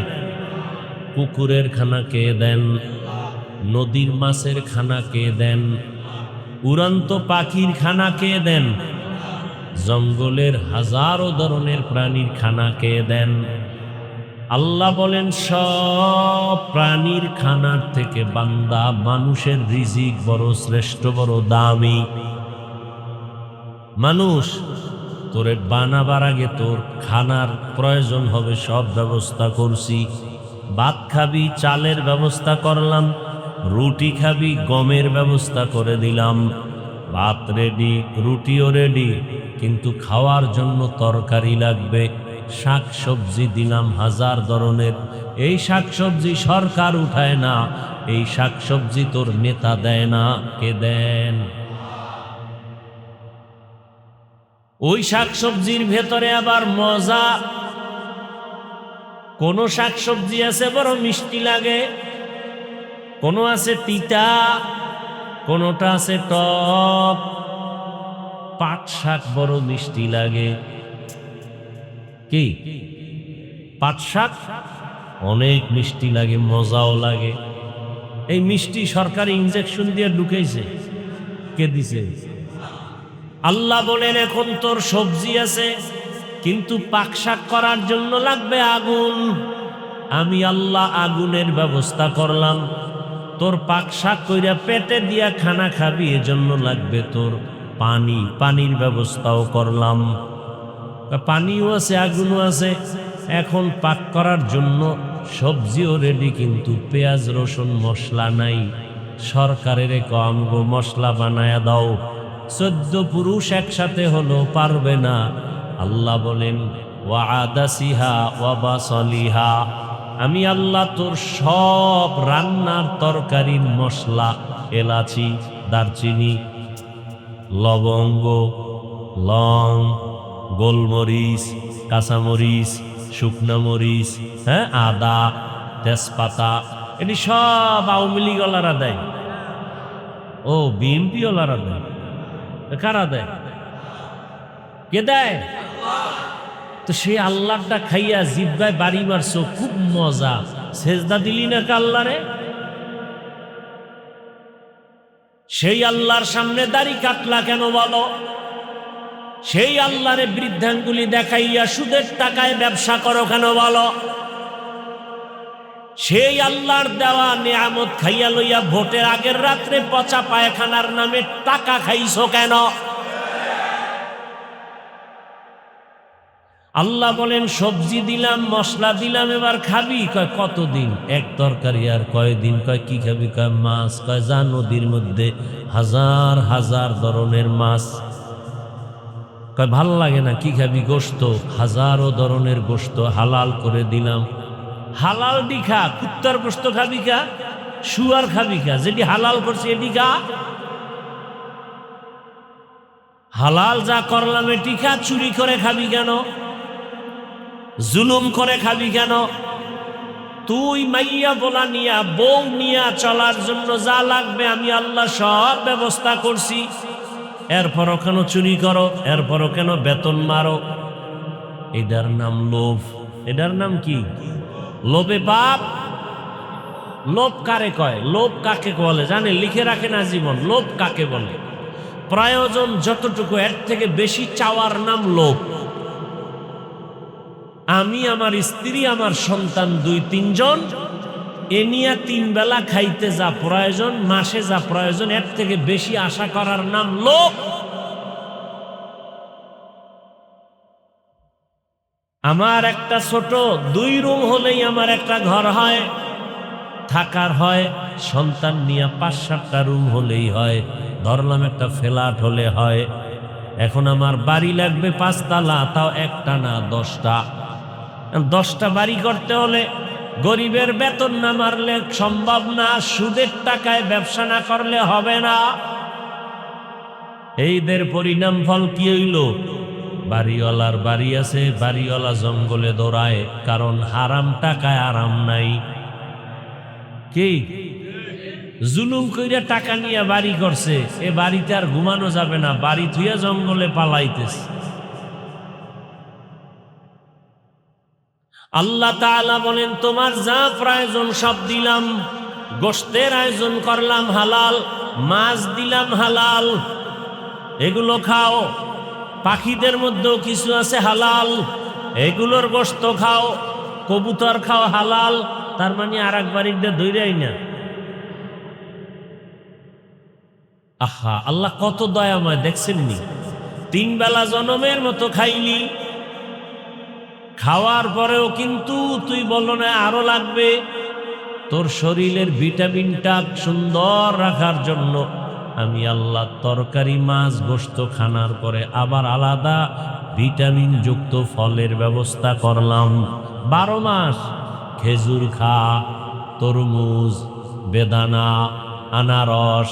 কুকুরের খানা কে দেন? নদীর মাছের খানা কে দেন? উড়ন্ত পাখির খানা কে দেন? জঙ্গলের হাজারো ধরনের প্রাণীর খানা কে দেন? আল্লাহ বলেন, সব প্রাণীর খানার থেকে বান্দা মানুষের রিজিক বড় শ্রেষ্ঠ, বড় দামি। মানুষ, তোরে বানাবার আগে তোর খানার প্রয়োজন হবে, সব ব্যবস্থা করছি। ভাত খাবি, চালের ব্যবস্থা করলাম। রুটি খাবি, গমের ব্যবস্থা করে দিলাম। ভাত রেডি, রুটিও রেডি, কিন্তু খাওয়ার জন্য তরকারি লাগবে। শাক সবজি দিলাম হাজার ধরনের। এই শাক সবজি সরকার উঠায় না, এই শাক সবজি তোর নেতা দেয় না। কে দেন? ওই শাক সবজির ভেতরে আবার মজা। কোন শাক সবজি আছে বড় মিষ্টি লাগে, কোন আছে তিতা, কোনটা আছে টক। পাট শাক বড় মিষ্টি লাগে। কি? পাট শাক অনেক মিষ্টি লাগে, মজাও লাগে। এই মিষ্টি সরকারি ইনজেকশন দিয়ে ঢুকেছে। কে দিছে? আল্লাহ বলেন, এখন তোর সবজি আছে, কিন্তু পাক শাক করার জন্য লাগবে আগুন। আমি আল্লাহ আগুনের ব্যবস্থা করলাম। তোর পাক শাক কইরা পেটে দিয়া খানা খাবি, এজন্য লাগবে তোর পানি। পানির ব্যবস্থাও করলাম। পানিও আছে, আগুনও আছে। এখন পাক করার জন্য সবজিও রেডি, কিন্তু পেঁয়াজ রসুন মশলা নাই। সরকারের আমগো মশলা বানায়া দাও। 14 পুরুষ একসাথে হলো, পারবে না। আল্লাহ বলেন, ওয়াদাসিহা ওয়াবাসলিহা, আমি আল্লাহ তোর সব রান্নার তরকারির মশলা, এলাচি, দারচিনি, লবঙ্গ, লং, গোলমরিচ, কাঁচামরিচ, শুকনা মরিচ, হ্যাঁ, আদা, তেজপাতা, এটি সব আওয়ামী লীগ ওয়ালারা দেয়। ও, বিএনপি ওয়ালারা দেয়। কারা দেয়? কে দেয়? তো সেই আল্লাহটা খাইয়া জিব্বায় বাড়ি মারছো, খুব মজা। সেজদা দিলি না আল্লাহরে? সেই আল্লাহর সামনে দাড়ি কাটলা কেন বলো? সেই আল্লাহরে বৃদ্ধাঙ্গুলি দেখাইয়া সুদের টাকায় ব্যবসা করো কেন বলো? সেই আল্লাহর দেওয়া নিয়ামত খাইয়া লইয়া ভোটের আগের রাত্রে পচা পায়খানার নামে টাকা খাইছো কেন? আল্লাহ বলেন সবজি দিলাম, মশলা দিলাম, এবার খাবি? কয় কতদিন? এক তরকারি। আর কয়দিন? কয় কি খাবি? কয় মাছ। কয় যা, নদীর মধ্যে হাজার হাজার ধরনের মাছ। কয় ভাল লাগে না, কি খাবি? গোশত। হাজারো ধরনের গোশত হালাল করে দিলাম। হালাল দি খা, কুত্তার গোশত খাবি কা? শুয়ার খাবি কা? যেটি হালাল করছে এটি খা। হালাল যা করলাম এটি খা। চুরি করে খাবি কেন? জুলুম করে খাবি কেন? তুই মাইয়া বলা নিয়া, বউ নিয়া চলার জন্য যা লাগবে আমি আল্লাহ সব ব্যবস্থা করছি, এরপরও কেন চুরি করো? এরপরও কেন বেতন মারো? এটার নাম লোভ। এটার নাম কি? লোভে পাপ। লোভ কারে কয়? লোভ কাকে বলে জানে? লিখে রাখে না জীবন। লোভ কাকে বলে? প্রয়োজন যতটুকু, এর থেকে বেশি চাওয়ার নাম লোভ। আমি, আমার স্ত্রী, আমার সন্তান 2-3 জন, এ নিয়ে 3 বেলা খাইতে যা প্রয়োজন, মাসে যা প্রয়োজন, এর থেকে বেশি আশা করার নাম লোভ। আমার একটা ছোট 2 রুম হলেই আমার একটা ঘর হয়, থাকার হয়। সন্তান নিয়ে 5-7টা রুম হলেই হয়। ধরলাম একটা ফ্ল্যাট হলে হয়। এখন আমার বাড়ি লাগবে 5 তলা, তাও একটা না 10টা। 10টা বাড়ি করতে হলে গরিবের বেতন না মারলে সম্ভব না। সুদের টাকায় ব্যবসা না করলে হবে না। এইদের পরিণাম ফল কি হইল? বাড়িওয়ালার বাড়ি আছে, বাড়িওয়ালা জঙ্গলে দৌড়ায়, কারণ হারাম টাকায় আরাম নাই। কি জুলুম কইরা টাকা নিয়ে বাড়ি করছে, এ বাড়িতে আর ঘুমানো যাবে না, বাড়ি থুইয়া জঙ্গলে পালাইতেছে। আল্লাহ তাআলা বলেন তোমার যা প্রয়োজন সব দিলাম। গোশতের আয়োজন করলাম হালাল, মাছ দিলাম হালাল, এগুলো খাও। পাখিদের মধ্যেও কিছু আছে হালাল, এগুলোর গোশত খাও। কবুতর খাও হালাল। তার মানে আর এক বাড়ির ধৈরাই না। আহা, আল্লাহ কত দয়াময় দেখছেননি? 3 বেলা জনমের মতো খাইলি, খাওয়ার পরেও কিন্তু তুই বলো না আরো লাগবে। তোর শরীরের ভিটামিনটা সুন্দর রাখার জন্য আমি আল্লাহ তরকারি, মাছ, গোশত খানার পরে আবার আলাদা ভিটামিন যুক্ত ফলের ব্যবস্থা করলাম। 12 মাস খেজুর খা, তরমুজ, বেদানা, আনারস,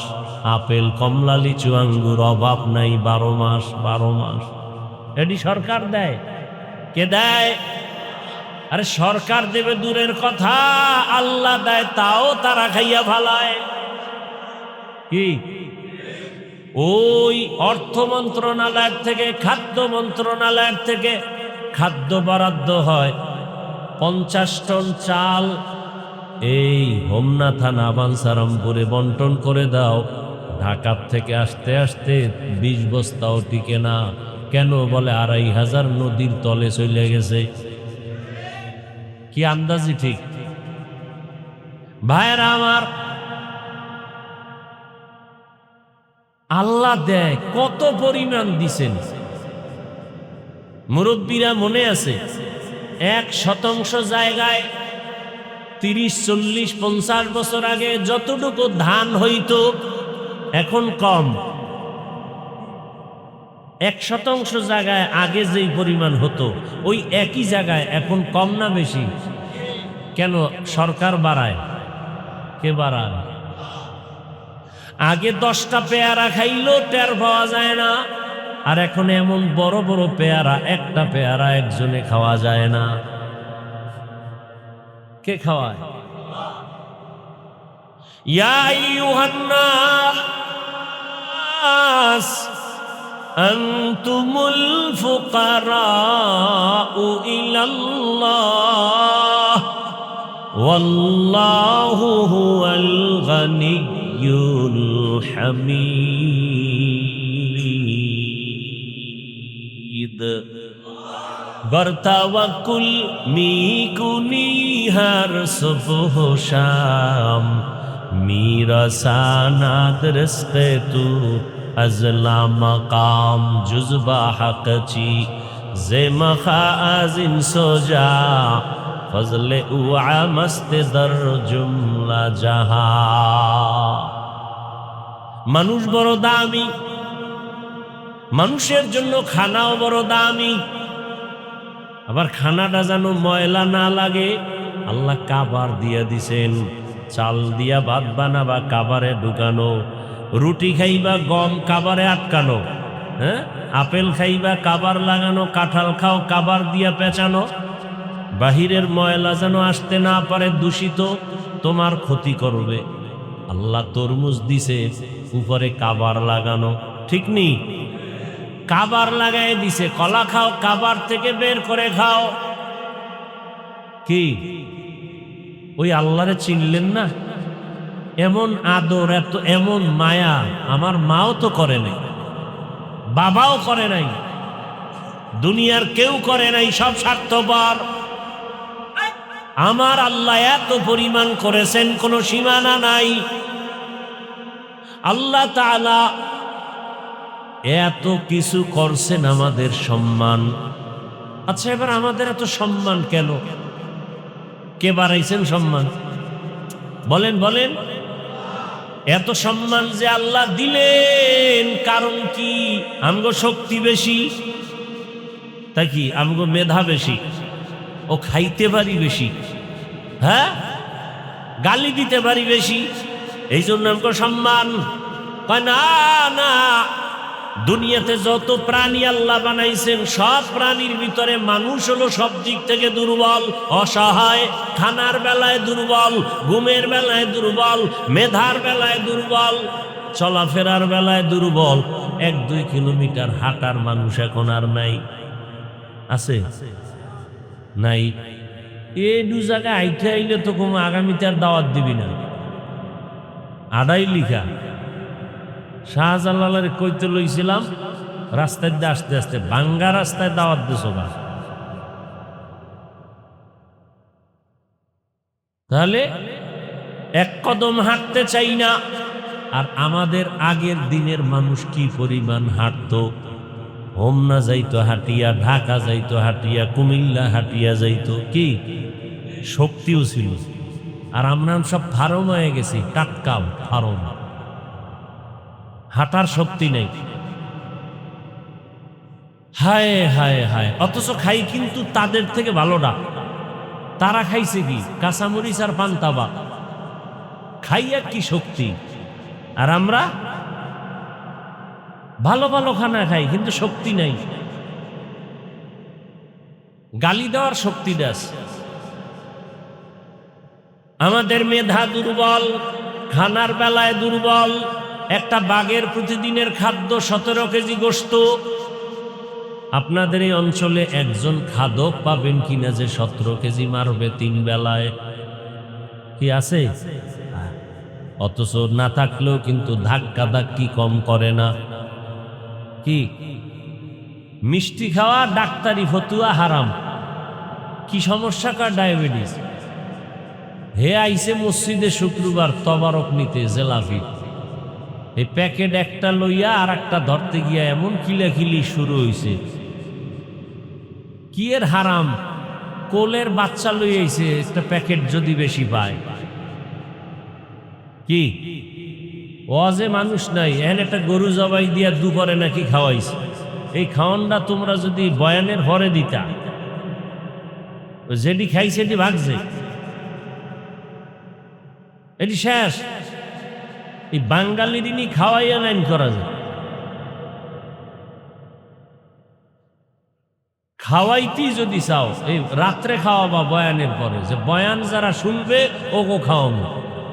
আপেল, কমলা, লিচু, আঙ্গুর, অভাব নাই। 12 মাস, 12 মাস। এটি সরকার দেয়। কে দেয়? আরে সরকার দেবে দূরের কথা, আল্লাহ দেয়, তাও তারা খাইয়া ভালায়। কি ওই অর্থ মন্ত্রণালয়ের থেকে, খাদ্য মন্ত্রণালয়ের থেকে খাদ্য বরাদ্দ হয়। 50 টন চাল এই হোমনা থানা বাঞ্ছারামপুরে বন্টন করে দাও। ঢাকার থেকে আসতে আসতে 20 বস্তাও টিকে না। কেন? বলে 2500 নদীর তলে চলে গেছে। কি আন্দাজি ঠিক? ভাইরা আমার, আল্লাহ দেয় কত পরিমাণ দিছেন। মুরব্বীরা মনে আছে 1% জায়গায় 30, 40, 50 বছর আগে যতটুকু ধান হইতো এখন কম। 1% জায়গায় আগে যেই পরিমাণ হতো ওই একই জায়গায় এখন কম না বেশি? কেন? সরকার বাড়ায়। কে বাড়ায়? আগে 10টা পেয়ারা খাইলেও টের পাওয়া যায় না, আর এখন এমন বড় বড় পেয়ারা, একটা পেয়ারা একজনে খাওয়া যায় না। কে খাওয়ায়? ইয়া আইয়ুহান নাস আনতুমুল ফুকারাউ ইলাল্লাহ ওয়াল্লাহু হুয়াল গানিয়্যুল হামিদ। বরতাওয়াক্কুল মিকুনি হর সুবহ শাম মিরাসানাদ রিজকে তু আজলা মাকাম জুজবা হকচি জে মখাজিন সোজা ফজলে উআ মস্ত দর জুমলা জাহা। মানুষ বড় দামি, মানুষের জন্য খানাও বড় দামি। আবার খানাটা যেন ময়লা না লাগে, আল্লাহ কাবার দিয়া দিছেন। চাল দিয়া ভাত বানাবা কাবারে ঢুকানো, রুটি খাইবা গম কাবারে আটকানো, হ্যাঁ, আপেল খাইবা কাবার লাগানো, কাঁঠাল খাও কাবার দিয়া পেঁচানো। বাহিরের ময়লা যেন আসতে না পারে, দূষিত, তোমার ক্ষতি করবে। আল্লাহ তরমুজ দিছে উপরে কাবার লাগানো, ঠিক নেই? কাবার লাগাই দিছে। কলা খাও কাবার থেকে বের করে খাও। কি ওই আল্লাহরে চিনলেন না? এমন আদর, এত এমন মায়া আমার মাও তো করে নাই, বাবাও করে নাই, দুনিয়ার কেউ করে নাই, সব স্বার্থপর। আমার আল্লাহ এত পরিমাণ করেছেন, কোনো সীমানা নাই। আল্লাহ তাআলা এত কিছু করছেন আমাদের সম্মান। আচ্ছা, এবার আমাদের এত সম্মান কেন? কে বাড়াইছেন সম্মান? বলেন বলেন। এত সম্মান যে আল্লাহ দিলেন, কারণ কি? আমগো শক্তি বেশি, তাই কি? আমগো মেধা বেশি, ও খাইতে পারি বেশি, হ্যাঁ, গালি দিতে পারি বেশি, এই জন্য আমগো সম্মান। কয় না না, দুনিয়াতে যত প্রাণী আল্লাহ বানাইছেন, সব প্রাণীর ভিতরে মানুষ হলো সব দিক থেকে দুর্বল, অসহায়। খানার বেলায় দুর্বল, ঘুমের বেলায় দুর্বল, মেধার বেলায় দুর্বল, চলাফেরার বেলায় দুর্বল। 1-2 কিলোমিটার হাঁটার মানুষ এখন আর নাই। আছে? নাই। এই দু জায়গায় আইতে আইলে তো কোনো আগামীতে আর দাওয়াত দিবি না, আড়াই লিখা। শাহজালালের কইতে লইছিলাম, রাস্তায় দিয়ে আসতে আসতে বাঙ্গা রাস্তায় দাওয়াত দিছো না। তাহলে এক কদম হাঁটতে চাই না। আর আমাদের আগের দিনের মানুষ কি পরিমাণ হাঁটতো! হোমনা যাইতো হাঁটিয়া, ঢাকা যাইতো হাঁটিয়া, কুমিল্লা হাঁটিয়া যাইতো। কি শক্তিও ছিল। আর আমরা সব ফার্ম হয়ে গেছি, টাটকা ফার্ম, হাঁটার শক্তি নেই। হায় হায় হায়। অথচ খাই কিন্তু তাদের থেকে ভালোটা। তারা খাইছে কি? কাঁচামরিচ আর পান্তাবা, খাইয়া কি শক্তি। আর আমরা ভালো ভালো খানা খাই, কিন্তু শক্তি নাই। গালি দেওয়ার শক্তি দাস। আমাদের মেধা দুর্বল, খানার বেলায় দুর্বল। একটা বাঘের প্রতিদিনের খাদ্য 17 কেজি গোশত। আপনাদের এই অঞ্চলে একজন খাদক পাবেন কিনা যে 17 কেজি মারবে 3 বেলায়? কি আছে? অথচ না থাকলেও কিন্তু ধাক্কা ধাক্কি কম করে না। কি মিষ্টি খাওয়া ডাক্তারি ফতুয়া হারাম। কি সমস্যা? কার ডায়াবেটিস। হে আইসে মসজিদে শুক্রবার তবারক নিতে জেলাফি, এই প্যাকেট একটা লইয়া আর একটা ধরতে গিয়া এমন কিলাকিলি শুরু হইছে। কি এর হারাম? কোলের বাচ্চা লইয়াছে একটা প্যাকেট যদি বেশি পায়। কি ওয়াজে মানুষ নাই, এন একটা গরু জবাই দিয়া দুপুরে নাকি খাওয়াইছে। এই খাওয়ানটা তোমরা যদি বয়ানের হরে দিতা, যেটি খাই সেটি ভাগছে, এটি শেষ। এই বাঙালিরই খাওয়াইয়া লাইন করা যায়। খাওয়াইতে যদি চাও, এই রাত্রে খাওয়াবা বয়ানের পরে, যে বয়ান যারা শুনবে ওগো খাওয়াবো।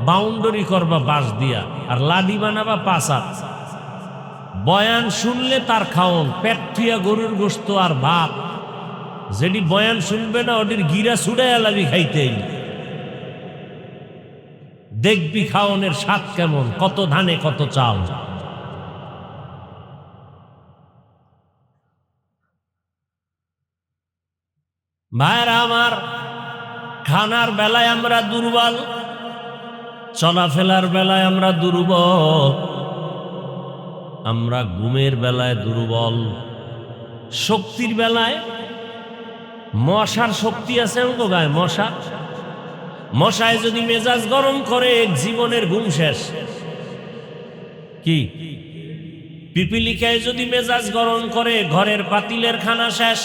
বাউন্ডারি করবা বাঁশ দিয়া, আর লাডি বানাবা পাঁচা। বয়ান শুনলে তার খাওন, পেট থুয়া গরুর গোশত আর ভাত। যেটি বয়ান শুনবে না, ওটির গিরা ছুড়াইয়া লাগি খাইতে। দেখবি খাওনের স্বাদ কেমন, কত ধানে কত চাল। ভাইরা আমার, খানার বেলায় আমরা দুর্বল, চলাফেরার বেলায় আমরা দুর্বল, আমরা ঘুমের বেলায় দুর্বল, শক্তির বেলায় মশার শক্তি আছে আমাকে গায়ে। মশায় যদি মেজাজ গরম করে জীবনের ঘুম শেষ। কি পিপিলিকায় যদি মেজাজ গরম করে ঘরের পাতিলের খানা শেষ।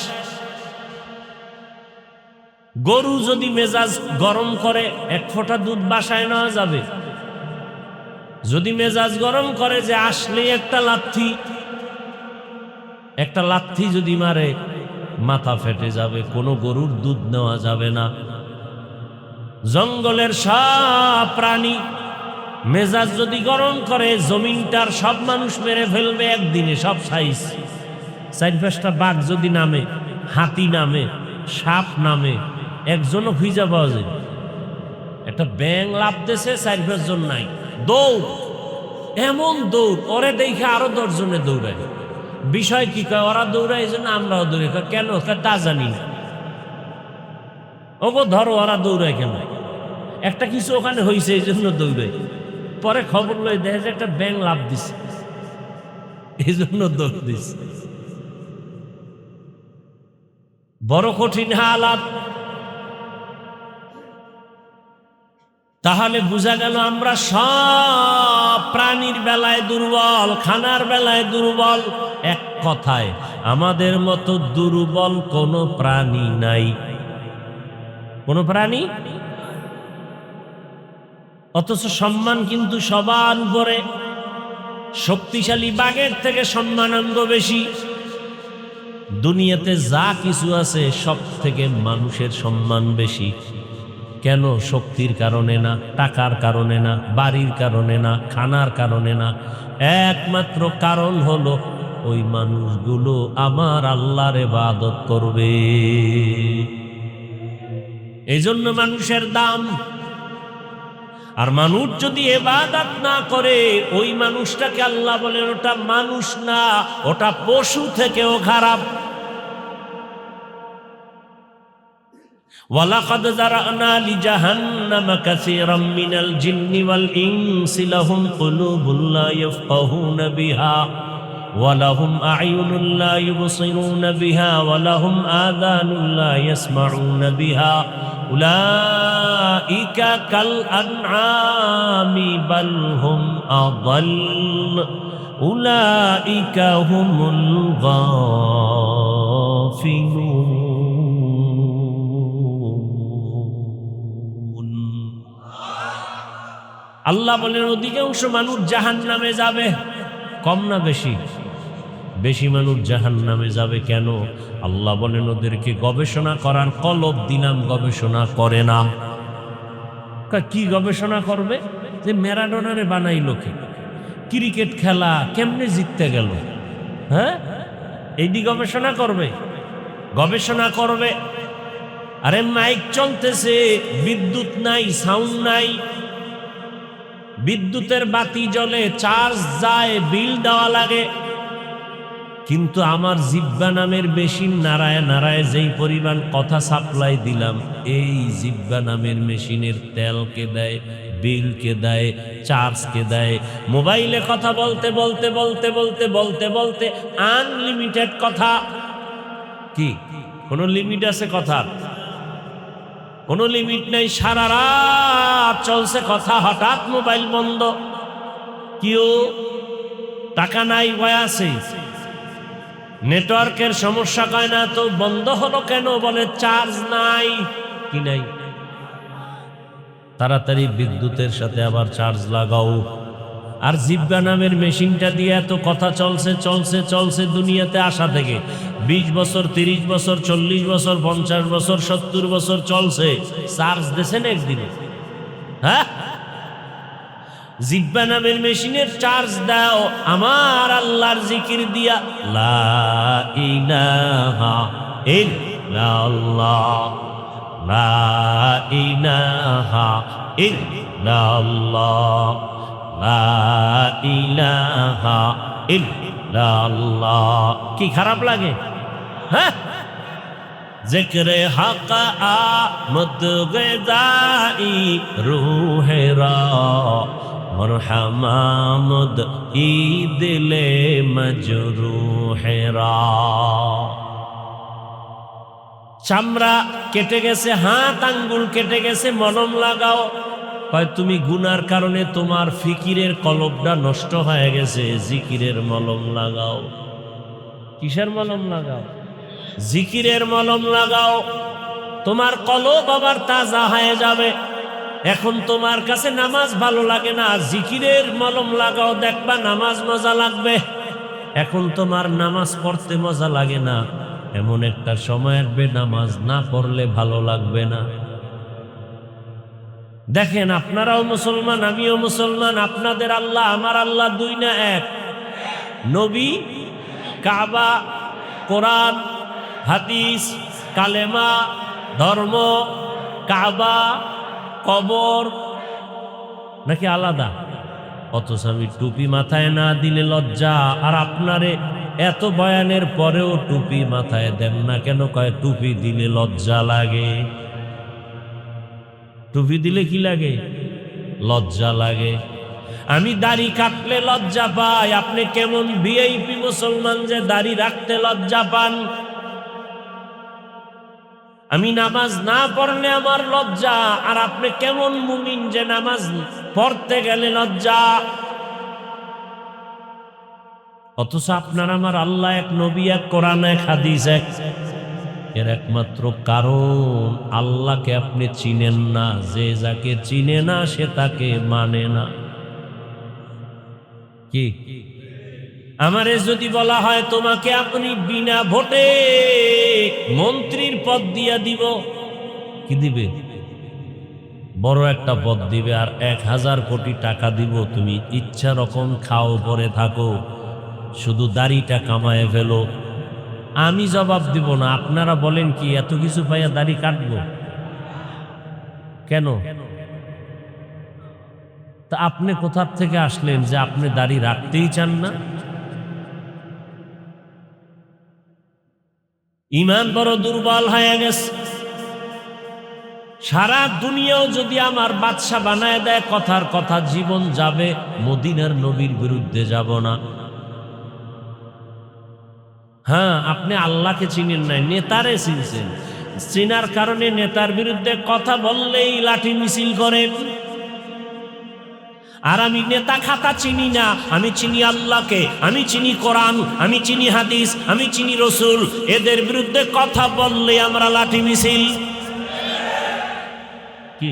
গরু যদি মেজাজ গরম করে এক ফোঁটা দুধ বাসায় নেওয়া যাবে। যদি মেজাজ গরম করে যে আসলেই একটা লাথি যদি মারে মাথা ফেটে যাবে, কোনো গরুর দুধ নেওয়া যাবে না। জঙ্গলের সব প্রাণী মেজাজ যদি গরম করে জমিনটার সব মানুষ মেরে ফেলবে একদিনে, সব সাইজ। 4-5টা বাঘ যদি নামে, হাতি নামে, সাপ নামে, একজনও খুঁজে পাওয়া যায়। একটা ব্যাং লাভ দিয়েছে, 4-5 জন নাই, দৌড়, এমন দৌড়, ওরে দেখে আরো 10 জনে দৌড়ায়। বিষয় কি কয়, ওরা দৌড়ায় এই জন্য আমরাও দৌড়াই। কেন তা জানি না। ওগো ধরো, ওরা দৌড়ায় কেন? একটা কিছু ওখানে হয়েছে এই জন্য দৌড়ায়। পরে খবর লই দেখে যে একটা ব্যাং লাভ দিছে, এই জন্য দৌড় দিছে। বড় কঠিন হালাত। তাহলে বোঝা গেল আমরা সব প্রাণীর বেলায় দুর্বল, খানার বেলায় দুর্বল। এক কথায় আমাদের মতো দুর্বল কোনো প্রাণী নাই, কোনো প্রাণী। অথচ সম্মান কিন্তু সবার উপরে। শক্তিশালী বাঘের থেকে সম্মানাঙ্গ বেশি। দুনিয়াতে যা কিছু আছে সব থেকে মানুষের সম্মান বেশি। কেন? শক্তির কারণে না, টাকার কারণে না, বাড়ির কারণে না, খানার কারণে না। একমাত্র কারণ হলো ওই মানুষগুলো আমার আল্লাহর ইবাদত করবে। এই জন্য মানুষের দাম। আর মানুষ যদি ইবাদত না করে, ওই মানুষটাকে আল্লাহ বলেন ওটা মানুষ না, ওটা পশু থেকেও খারাপ। ওয়ালাকাদ যারানা লিজাহান্নামা কাসীরাম মিনাল জিন্নি ওয়াল ইনসি লাহুম কুলুবুন লা ইয়াফকাহুনা বিহা ওয়া লাহুম আ'য়ুনুন লা ইউবসিরুনা বিহা ওয়া লাহুম আযানুন লা ইয়াসমাউনা বিহা উলাইকা কাল আনআমি বাল হুম আযাল উলাইকা হুমুল গাফিলুন। আল্লাহ বলেন অধিকাংশ মানুষ জাহান্নামে যাবে। কম না বেশি? বেশি মানুষ জাহান্নামে যাবে। কেন? আল্লাহ বলেন ওদেরকে গবেষণা করার কলব দিলাম, গবেষণা করে না। কি গবেষণা করবে? যে ম্যারাডোনারে বানাইলো কে, ক্রিকেট খেলা কেমনে জিততে গেল, হ্যাঁ, এইটি গবেষণা করবে। গবেষণা করবে আরে মাইক চলতেছে, বিদ্যুৎ নাই, সাউন্ড নাই, বিদ্যুতের বাতি জ্বলে, চার্জ যায়, বিল দেওয়া লাগে, কিন্তু আমার জিহ্বা নামের মেশিন নাড়ায় নাড়ায় যেই পরিমাণ কথা সাপ্লাই দিলাম, এই জিহ্বা নামের মেশিনের তেল কে দেয়, বিল কে দেয়, চার্জ কে দেয়। মোবাইলে কথা বলতে বলতে বলতে বলতে বলতে বলতে আনলিমিটেড কথা। কি কোনো লিমিট আছে কথার? কোনো লিমিট নাই। সারা রাত চলছে কথা, হঠাৎ মোবাইল বন্ধ। কেউ টাকা নাই, ভয় আছে, নেটওয়ার্কের সমস্যা, কয় না তো বন্ধ হলো কেন? বলে চার্জ নাই। কি নাই? তাড়াতাড়ি বিদ্যুতের সাথে আবার চার্জ লাগাও। আর জিহ্বা নামের মেশিনটা দিয়ে এত কথা চলছে চলছে চলছে দুনিয়াতে আসা থেকে 20 বছর, 30 বছর, 40 বছর, 50 বছর, 70 বছর চলছে। চার্জ দিয়েছেন একদিনে? হ্যাঁ, জিহ্বা নামের মেশিনের চার্জ দাও আমার আল্লাহর জিকির দিয়া। লা ইলাহা ইল্লাল্লাহ, লা ইলাহা ইল্লাল্লাহ, লা ইলাহা ইল্লাল্লাহ। কি খারাপ লাগে? হ্যাঁ, जिक्र हक आमद ग़िज़ाई रूहेरा मरहमामुद ई दिले मजरूहेरा। চামড়া কেটে গেছে, হাত আঙ্গুল কেটে গেছে, মলম লাগাও। কয় তুমি গুনার কারণে তোমার ফিকিরের কলবটা নষ্ট হয়ে গেছে, জিকিরের মলম লাগাও। কিসের মলম লাগাও? জিকিরের মলম লাগাও, তোমার কলব আবার তাজা হয়ে যাবে। এখন তোমার কাছে নামাজ ভালো লাগে না, জিকিরের মলম লাগাও, দেখবা নামাজ মজা লাগবে। এখন তোমার নামাজ পড়তে মজা লাগে না, এমন একটা সময় আসবে নামাজ না পড়লে ভালো লাগবে না। দেখেন, আপনারাও মুসলমান, আমিও মুসলমান, আপনাদের আল্লাহ আমার আল্লাহ দুই না এক? নবী, কাবা, কোরআন, হাদিস, কালেমা, ধর্ম, কাবা, কবর নাকি আলাদা? অথচ আমি টুপি মাথায় না দিলে লজ্জা। আর আপনারে এত বয়ানের পরেও টুপি মাথায় দেন না কেন? কয় টুপি দিলে লজ্জা লাগে। টুপি দিলে কি লাগে? লজ্জা লাগে। আমি দাড়ি কাটলে লজ্জা পাই, আপনি কেমন ভিআইপি মুসলমান যে দাড়ি রাখতে লজ্জা পান? আমি নামাজ না পড়লে আমার লজ্জা, আর আপনি কেমন মুমিন যে নামাজ পড়তে গেলে লজ্জা? অথচ আপনার আমার আল্লাহ এক, নবী এক, কোরআন এক, হাদিস এক। এর একমাত্র কারণ আল্লাহকে আপনি চিনেন না। যে যাকে চিনে না সে তাকে মানে না। কি আমারে যদি বলা হয় তোমাকে আপনি বিনা ভোটে মন্ত্রীর পদ দিয়া দিব, কি দিবে? বড় একটা পদ দিবে, আর 1000 কোটি টাকা দিব, তুমি ইচ্ছা রকম খাও, পরে থাকো, শুধু দাড়িটা কামায় ফেলো। আমি জবাব দিব না। আপনারা বলেন কি এত কিছু পাইয়া দাড়ি কাটবো কেন? তা আপনি কোথা থেকে আসলেন যে আপনি দাড়ি রাখতেই চান না? ঈমান বড় দুর্বল হয়ে গেছে। সারা দুনিয়াও যদি আমার বাদশা বানায় দেয়, কথার কথা জীবন যাবে, মদিনার নবীর বিরুদ্ধে যাব না। হ্যাঁ, আপনি আল্লাহকে চিনেন নাই, নেতারে চিনছেন। চিনার কারণে নেতার বিরুদ্ধে কথা বললেই লাঠি মিছিল করেন। আর আমি নেতা খাতা চিনি না, আমি চিনি আল্লাহকে, আমি চিনি কোরআন, আমি চিনি হাদিস, আমি চিনি রসুল। এদের বিরুদ্ধে কথা বললে আমরা লাঠি মিছিল। কি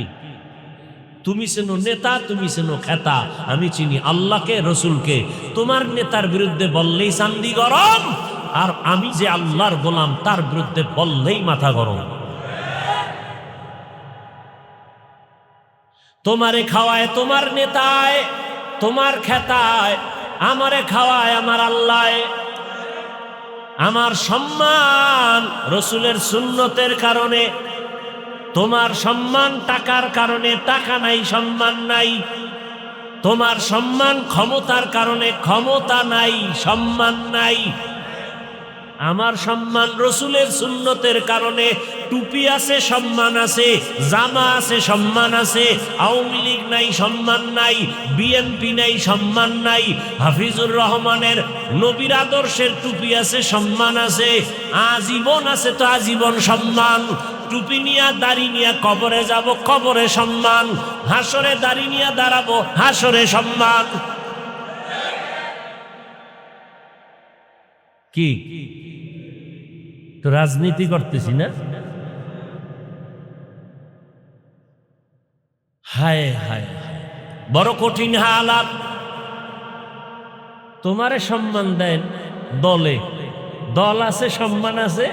তুমি চেনো নেতা, তুমি চেনো খেতা, আমি চিনি আল্লাহকে, রসুলকে। তোমার নেতার বিরুদ্ধে বললেই চান্দি গরম, আর আমি যে আল্লাহর গোলাম তার বিরুদ্ধে বললেই মাথা গরম। তোমারে খাওয়ায় তোমার নেতায়, তোমার খেতায়, আমারে খাওয়ায় আমার আল্লাহ। আমার সম্মান রসুলের সুন্নতের কারণে, তোমার সম্মান টাকার কারণে টাকা নাই, সম্মান নাই। তোমার সম্মান ক্ষমতার কারণে ক্ষমতা নাই, সম্মান নাই। আমার সম্মান রসুলের সুন্নতের কারণে, টুপি আছে সম্মান আছে, জামা আছে সম্মান আছে। আওয়ামী লীগ নাই, সম্মান নাই। বিএনপি নাই, সম্মান নাই। হাফিজুর রহমানের নবীর আদর্শের টুপি আছে, সম্মান আছে। আজীবন আছে তো আজীবন সম্মান। টুপি নিয়ে দাড়ি নিয়ে কবরে যাব, কবরে সম্মান। হাসরে দাড়ি নিয়ে দাঁড়াবো, হাসরে সম্মান। কি তো রাজনীতি করতেছি না? হায় হায়, বড় কঠিন হালাত। তোমারে সম্মান দেন দলে, দল আছে, সম্মান আছে।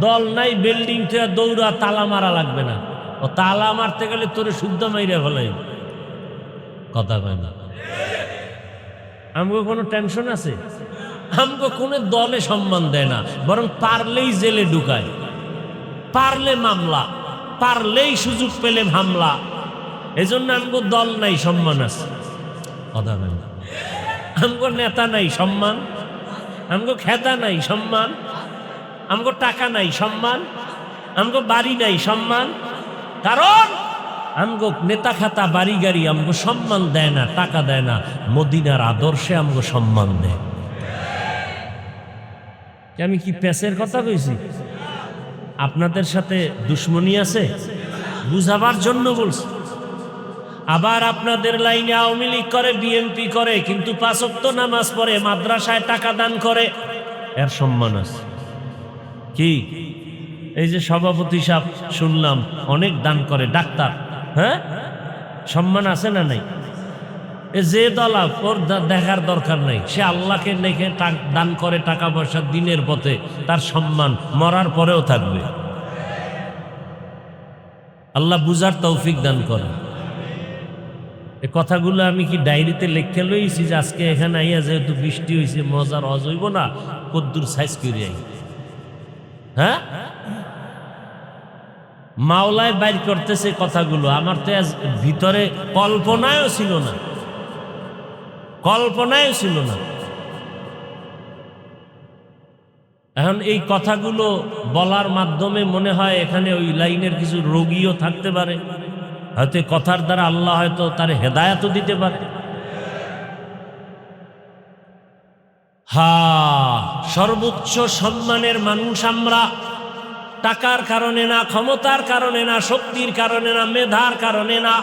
দল নাই, বিল্ডিং থেকে দৌড়া তালা মারা লাগবে না। ও তালা মারতে গেলে তোরে শুদ্ধ মাইরা ফেলাই। কথা কয় না। আমাকে কোনো টেনশন আছে? আমাকে কোনো দলে সম্মান দেয় না, বরং পারলেই জেলে ঢুকায়, পারলে মামলা, পারলেই সুযোগ পেলে হামলা। এজন্য আমগো দল নাই, সম্মান আছে। কথা কয় না। আমগো নেতা নাই, সম্মান। আমগো খেতা নাই, সম্মান। আমগো টাকা নাই, সম্মান। আমগো বাড়ি নাই, সম্মান। কারণ আমগো নেতা খাতা বাড়ি গাড়ি আমগো সম্মান দেয় না, টাকা দেয় না। মদিনার আদর্শে আমগো সম্মান দেয়। আমি কি পেশের কথা কইছি? আপনাদের সাথে দুশ্মনী আছে, বুঝাবার জন্য বলছি। আবার আপনাদের লাইনে আওয়ামী লীগ করে, বিএনপি করে, কিন্তু 5 ওয়াক্ত নামাজ পড়ে, মাদ্রাসায় টাকা দান করে, এর সম্মান আছে। কি এই যে সভাপতি সাহেব শুনলাম অনেক দান করে, ডাক্তার, হ্যাঁ, সম্মান আছে না নাই? যে দলা ওর দেখার দরকার নাই, সে আল্লাহকে দেখে দান করে টাকা পয়সা দিনের পথে, তার সম্মান মরার পরেও থাকবে। আল্লাহ বুঝার তৌফিক দান করে। এই কথাগুলো আমি কি ডায়েরিতে লেখে লইছি যে আজকে এখানে আইয়া যেহেতু বৃষ্টি হয়েছে মজার হজ হইব না, কদ্দুর সাইজ করে আই। হ্যাঁ, মাওলায় বাইর করতেছে কথাগুলো, আমার তো ভিতরে কল্পনায়ও ছিল না, কল্পনায়ও ছিল না। এখন এই কথাগুলো বলার মাধ্যমে মনে হয় এখানে ওই লাইনের কিছু রোগীও থাকতে পারে, হয়তো কথার দ্বারা আল্লাহ হয়তো তার হেদায়েতও দিতে পারে। সর্বোচ্চ সম্মানের মানুষ আমরা, টাকার কারণে না, ক্ষমতার কারণে না, শক্তির কারণে না, মেধার কারণে না,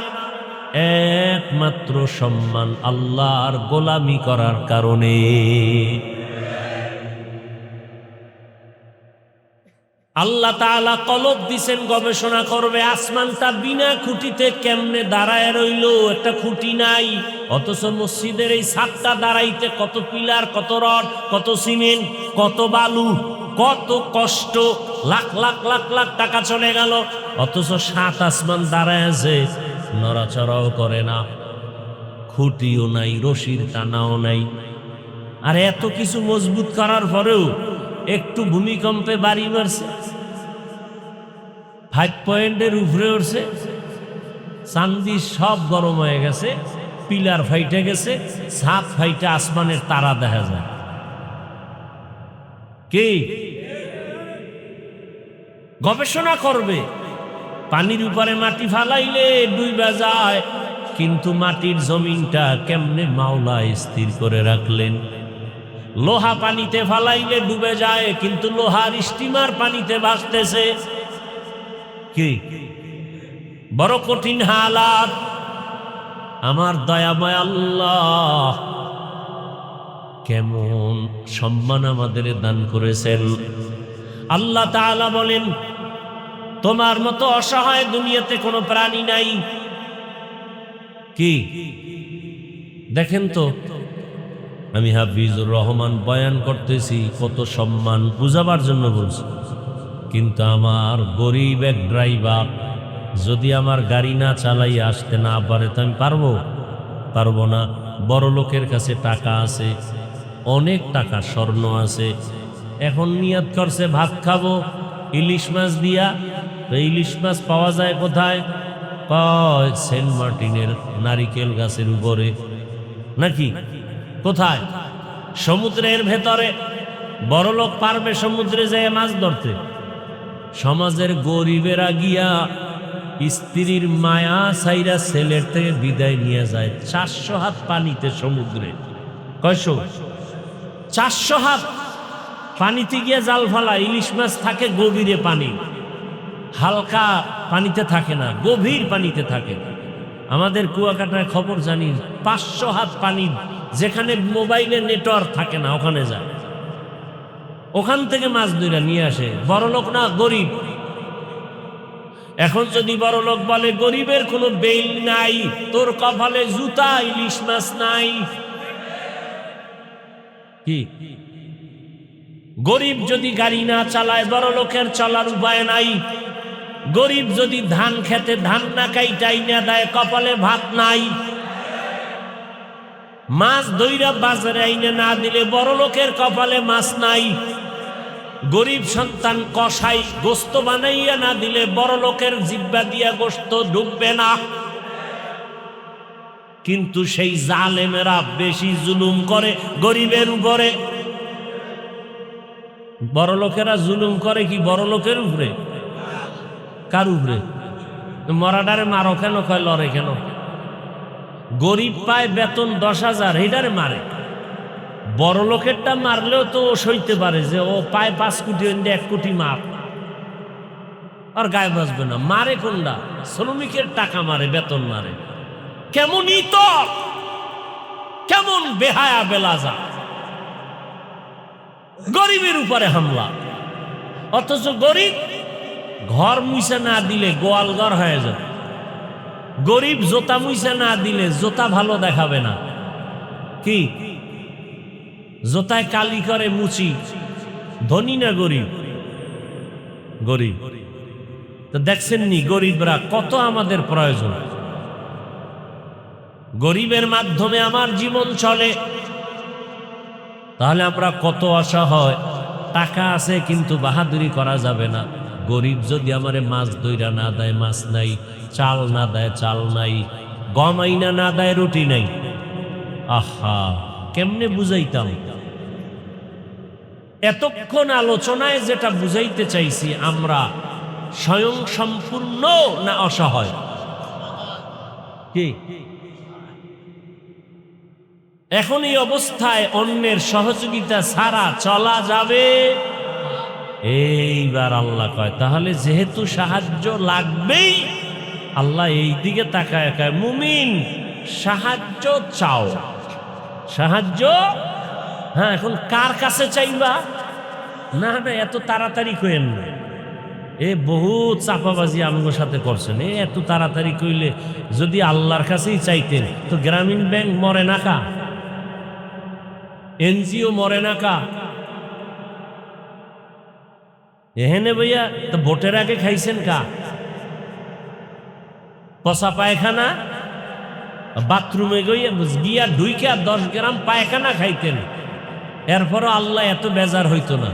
একমাত্র সম্মান আল্লাহর গোলামি করার কারণে। আল্লাহ তাআলা কলব দিছেন, গবেষণা করবে আসমানটা বিনা খুঁটিতে কেমনে দাঁড়ায় রইল, একটা খুঁটি নাই, অথচ মসজিদের এই ছাদটা দাঁড়াইতে কত পিলার, কত রড, কত সিমেন্ট, কত বালু, কত কষ্ট, লাখ লাখ লাখ লাখ টাকা চলে গেল, অথচ 7 আসমান দাঁড়ায় আছে, নড়াচড়াও করে না, খুঁটিও নাই, রশির টানাও নাই। আর এত কিছু মজবুত করার পরেও একটু ভূমিকম্পে বাড়ি মারছে, 5 পয়েন্টের উপরে উঠছে, চান্দি সব গরম হয়ে গেছে, পিলার ফাইটে গেছে, ছাদ ফাইটে আসমানের তারা দেখা যায়। কি গবেষণা করবে, পানির উপরে মাটি ফালাইলে ডুইবা যায়, কিন্তু মাটির জমিনটা কেমনে মাওলা স্থির করে রাখলেন। লোহা পানিতে ফালাইলে ডুবে যায়, কিন্তু লোহার স্টিমার পানিতে ভাসতেছে। কি বড় কঠিন হালাত। আমার দয়াময় আল্লাহ কেমন সম্মান আমাদের দান করেছেন। আল্লাহ তাআলা বলেন, তোমার মতো অসহায় দুনিয়াতে কোনো প্রাণী নাই। কি দেখেন তো, আমি হাফিজুর রহমান বয়ান করতেছি, কত সম্মান বুঝাবার জন্য বলছি। কিন্তু আমার গরিব এক ড্রাইভার যদি আমার গাড়ি না চালাই আসতে না পারে, তো আমি পারবো না। বড় লোকের কাছে টাকা আছে, অনেক টাকা, স্বর্ণ আছে, এখন নিয়ত করছে ভাত খাবো ইলিশ মাছ দিয়া। তো ইলিশ মাছ পাওয়া যায় কোথায়? সেন্ট মার্টিনের নারিকেল গাছের উপরে, নাকি কোথায়? সমুদ্রের ভেতরে। বড়লোক পারবে সমুদ্রে যেয়ে মাছ ধরতে? সমাজের গরিবেরা গিয়া স্ত্রীর মায়া সাইরা ছেলের থেকে বিদায় নিয়ে যায় 400 হাত পানিতে সমুদ্রে। কয়শো? 400 হাত পানিতে গিয়ে জাল ফালা। ইলিশ মাছ থাকে গভীরে, পানি হালকা পানিতে থাকে না, গভীর পানিতে থাকে। আমাদের কুয়াকাটায় খবর জানি 500 হাত পানি, যেখানে মোবাইলে নেটওয়ার্ক থাকে না, ওখানে যায়, ওখান থেকে মাছ ধরে নিয়ে আসে। বড়লোক না, গরিব। এখন যদি বড়লোক বলে গরিবের কোনো বেল নাই, তোর কপালে জুতা, ইলিশ মাছ নাই। কি গরিব যদি গাড়ি না চালায়, বড়লোকের চলার উপায় নাই। গরিব যদি ধান খেতে ধান না কাইটাই না দেয়, কপালে ভাত নাই। মাছ ধইরা বাজারে আইনে না দিলে, বড়লোকের কপালে মাছ নাই। গরিব সন্তান কষাই গোস্ত বানাইয়া না দিলে, বড়লোকের জিহ্বা দিয়া গোস্ত ঢুকবে না। কিন্তু সেই জালেমেরা বেশি জুলুম করে গরিবের উপরে। বড়লোকেরা জুলুম করে কি বড়লোকের উপরে? কার উপরে? মরাডারে মারো কেন, কয় লড়ে কেন? গরিব পায় বেতন 10,000, এটারে মারে। বড় লোকেরটা মারলেও তো ও সইতে পারে যে ও পায় 5 কোটি, 1 কোটি মার, আর গায়ে বাঁচবে না। মারে কোনটা? শ্রমিকের টাকা মারে, বেতন মারে। কেমন ইতর, কেমন বেহায়া বেলাজা, গরিবের উপরে হামলা। অথচ গরিব ঘর মুছে না দিলে গোয়াল ঘর হয়ে যাবে। গরিব জোতা মুছে না দিলে জোতা ভালো দেখাবে না। কি জোতায় কালি করে মুচি? ধনী না গরিব? গরিব। তো দেখছেন নি গরিবরা কত আমাদের প্রয়োজন। গরিবের মাধ্যমে আমার জীবন চলে, তাহলে আমরা কত আশা হয়। টাকা আছে কিন্তু বাহাদুরি করা যাবে না। গরিব যদি আমারে মাছ দইরা না দেয়, মাছ নাই, চাল না দেয়, চাল নাই, গম আইনা না দেয়, রুটি নাই, আহা কেমনে বুঝাইতাম? এতক্ষণ আলোচনায় যেটা বুঝাইতে চাইছি, আমরা স্বয়ং সম্পূর্ণ না অসহায়? কি এখন এই অবস্থায় অন্যের সহযোগিতা ছাড়া চলা যাবে? এইবার আল্লাহ কয় তাহলে যেহেতু সাহায্য লাগবেই, আল্লাহ এই দিকে তাকায় কয় মুমিন সাহায্য চাও। সাহায্য, হ্যাঁ, এখন কার কাছে চাইবা? না না, এত তাড়াতাড়ি কইেন না। বহুত চাপাবাজি আমগোর সাথে করছেন। এত তাড়াতাড়ি কইলে যদি আল্লাহর কাছেই চাইতেন তো গ্রামীণ ব্যাংক মরে না কা, এনজিও মরে না কা? এহেনে ভাইয়া তো ভোটের আগে খাইছেন কা? পচা পায়খানা, বাথরুমে গিয়া ঢুইকা 10 গ্রাম পায়খানা খাইতেন, এরপরও আল্লাহ এত বেজার হইতো না,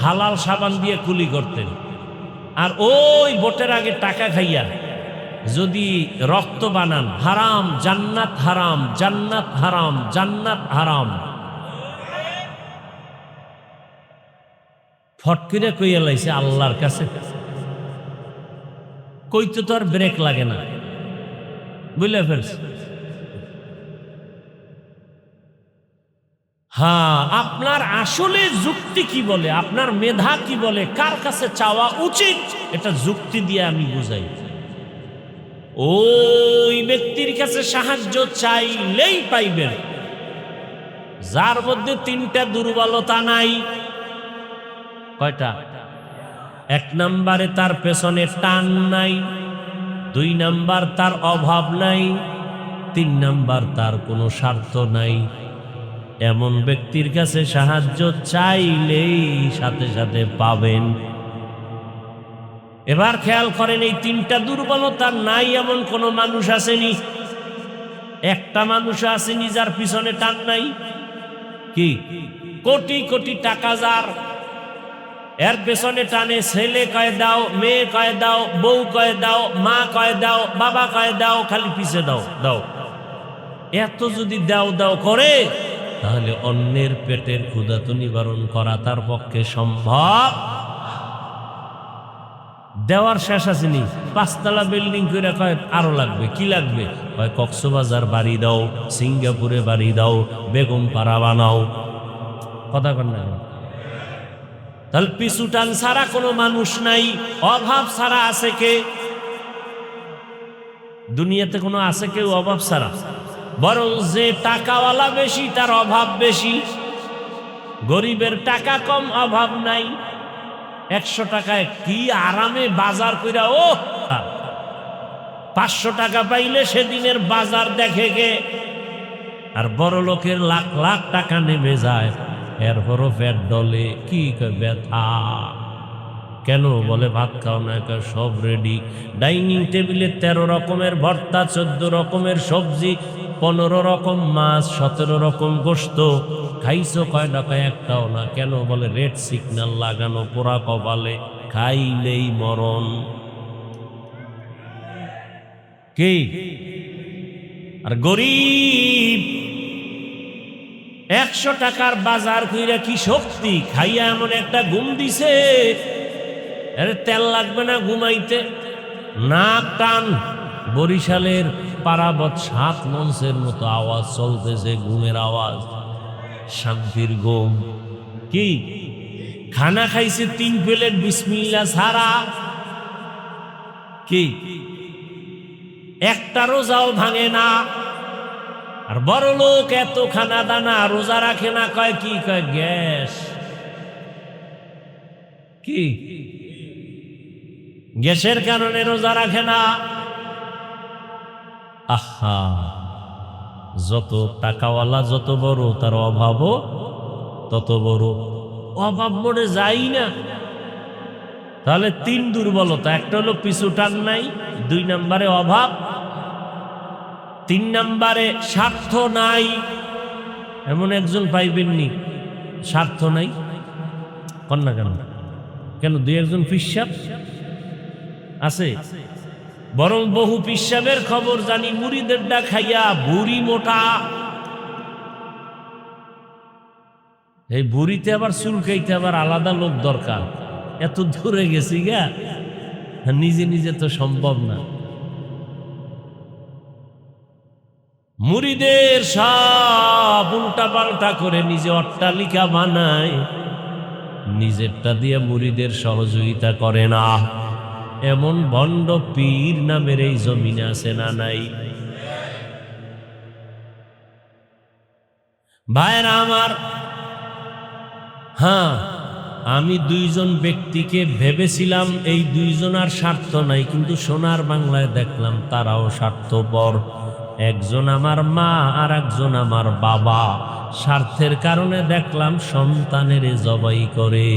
হালাল সাবান দিয়ে কুলি করতেন। আর ওই ভোটের আগে টাকা খাইয়া যদি রক্ত বানান, হারাম জান্নাত, হারাম জান্নাত, হারাম জান্নাত, হারাম, ফট করে কইয়া লাইছে আল্লাহর কাছে। কইতে তো আর ব্রেক লাগে না, বুঝলে ফেলছে? হ্যাঁ, আপনার আসলে যুক্তি কি বলে, আপনার মেধা কি বলে, কার কাছে চাওয়া উচিত, এটা যুক্তি দিয়ে আমি বুঝাই। ওই ব্যক্তির কাছে সাহায্য চাইলেই পাইবেন যার মধ্যে 3টা দুর্বলতা নাই। কয়টা? 1 নম্বরে তার পেছনে টান নাই, 2 নম্বর তার অভাব নাই, 3 নম্বর তার কোনো স্বার্থ নাই। এমন ব্যক্তির কাছে সাহায্য চাইলেই সাথে সাথে পাবেন। এবার খেয়াল করেন, এই 3টা দুর্বলতা নাই এমন কোন মানুষ আসেনি? একটা মানুষ আসেনি যার পিছনে টান নাই? কি কোটি কোটি টাকা যার, এর পেছনে টানে, ছেলে কয় দাও, মেয়ে কয় দাও, বউ কয় দাও, মা কয় দাও, বাবা কয় দাও, খালি পিছে দাও দাও। এত যদি দাও দাও করে, তাহলে অন্যের পেটের ক্ষুধা তো নিবারণ করা তার পক্ষে সম্ভব। দেওয়ার শেষ আসেনি, 5 তলা বিল্ডিং করে কয় আরো লাগবে। কি লাগবে? কয় কক্সবাজার বাড়ি দাও, সিঙ্গাপুরে বাড়ি দাও, বেগম পাড়া বানাও। কথা কন না? তাহলে পিছু টান ছাড়া কোনো মানুষ নাই, অভাব ছাড়া আছে কে? দুনিয়াতে কোনো আছে কেউ অভাব ছাড়া? বরং যে টাকাওয়ালা বেশি তার অভাব বেশি। গরিবের টাকা কম, অভাব নাই। 100 টাকায় কি আরামে বাজার কইরা, ও 500 টাকা পাইলে সেদিনের বাজার দেখে গে। আর বড় লোকের লাখ লাখ টাকা নেমে যায়, এরপরও পেট ডলে। কি ব্যথা কেন? বলে ভাত খাও না, সব রেডি। ডাইনিং টেবিলে 13 রকমের ভর্তা, 14 রকমের সবজি, 15 রকম মাছ, 17 রকম গোস্ত। খাইছো কয় টাকা? একটাও না। কেন? বলে রেড সিগন্যাল লাগানো, পোড়া কপালে, খাইলেই মরণ। কি? আর গরিব 100 টাকার বাজার কইরা কি শক্তি, খাইয়া এমন একটা ঘুম দিছে, আরে তেল লাগবে না ঘুমাইতে। নাক টান। বরিশালের পারাবত 7 মঞ্চের মতো আওয়াজ চলতেছে, ঘুমের আওয়াজ, শান্তির ঘুম। কি খানা খাইছে 3 প্লেট বিসমিল্লাহ ছাড়া, কি একটা রোজাও ভাঙে না। আর বড় লোক এত খানা দানা, রোজা রাখে না, কয় কি, কয় গ্যাস। কি গ্যাসের কারণে রোজা রাখে না। আহা, যত টাকাওয়ালা যত বড়, তার অভাবও তত বড়। অভাব মনে যাই না। তাহলে 3 দুর্বলতা, একটা হলো পিছু টান নাই, 2 নম্বরে অভাব, 3 নম্বরে স্বার্থ নাই। এমন একজন পাইবেননি স্বার্থ নাই, কন্যা কেন? কেন 2-1 পিসাব আছে? বরং বহু পিসাবের খবর জানি, মুড়িদের ডা খাইয়া বুড়ি মোটা। এই বুড়িতে আবার চুলকাইতে আবার আলাদা লোক দরকার। এত দূরে গেছি গা, নিজে নিজে তো সম্ভব না। মুড়িদের সব উল্টা পাল্টা করে নিজে অট্টালিকা বানায়, নিজেরটা দিয়ে মুড়িদের সহযোগিতা করে না। এমন ভণ্ড পীর নামের এই জমিনে আছে না নাই? ভাইরা আমার, হ্যাঁ, আমি 2 জন ব্যক্তিকে ভেবেছিলাম এই 2 জনার স্বার্থ নাই, কিন্তু সোনার বাংলায় দেখলাম তারাও স্বার্থপর। একজন আমার মা আর একজন আমার বাবা। স্বার্থের কারণে দেখলাম সন্তানের জবাই করে।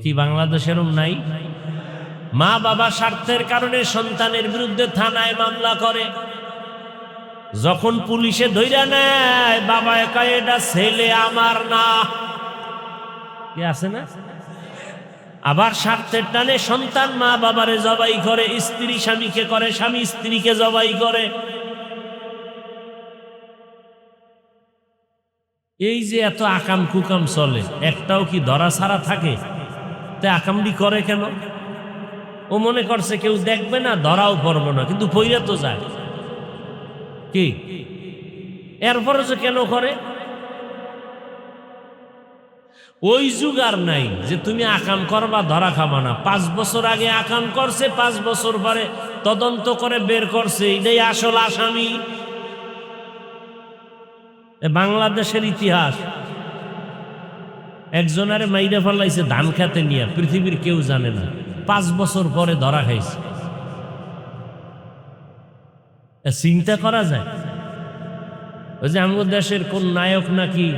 কি বাংলাদেশের নাই? মা বাবা স্বার্থের কারণে সন্তানের বিরুদ্ধে থানায় মামলা করে। যখন পুলিশে ধইরা নেয়, বাবা একা, এটা ছেলে আমার না, কি আছে না? আবার স্বার্থের টানে সন্তান মা বাবারে জবাই করে, স্ত্রী স্বামীকে করে, স্বামী স্ত্রীকে জবাই করে। এই যে এত আকাম কুকাম চলে, একটাও কি ধরা ছাড়া থাকে? তে আকামডি করে কেন? ও মনে করছে কেউ দেখবে না, ধরাও পড়বো না, কিন্তু পইরা তো যায়। কি এরপরে যে কেন করে? ওই যুগ আর নাই যে তুমি আকাম করবা ধরা খাবা না। 5 বছর আগে আকাম করছে, 5 বছর পরে তদন্ত করে বের করছে এটাই আসল আসামি। বাংলাদেশের ইতিহাস। একজনারে মাইরা ফেলাইছে ধান খেতে নিয়ে, পৃথিবীর কেউ জানে না, 5 বছর পরে ধরা খাইছে। চিন্তা করা যায়? ওই যে আমাদের দেশের কোন নায়ক নাকি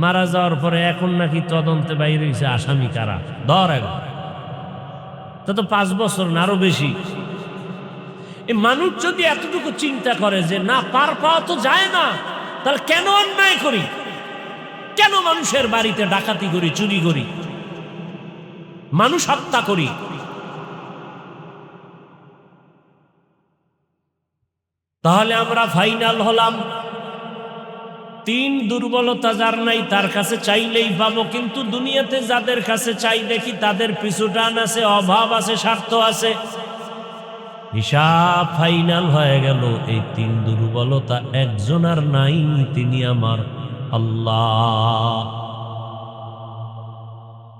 মারা যাওয়ার পরে এখন নাকি তদন্তে বাইরে হয়েছে আসামি কারা, ধর একবার। তা তো 5 বছর না, আরো বেশি। এই মানুষ যদি এতটুকু চিন্তা করে যে না, পার পাওয়া তো যায় না, তাহলে কেন অন্যায় করি? কেন মানুষের বাড়িতে ডাকাতি করি, চুরি করি, মানুষ হত্যা করি? তাহলে আমরা ফাইনাল হলাম, 3 দুর্বলতা যার নাই তার কাছে চাইলেই পাবো। কিন্তু দুনিয়াতে যাদের কাছে চাই দেখি তাদের পিছু টান আছে, অভাব আছে, স্বার্থ আছে। হিসাব ফাইনাল হয়ে গেল, এই 3 দুর্বলতা একজন আর নাই, তিনি আমার আল্লাহ।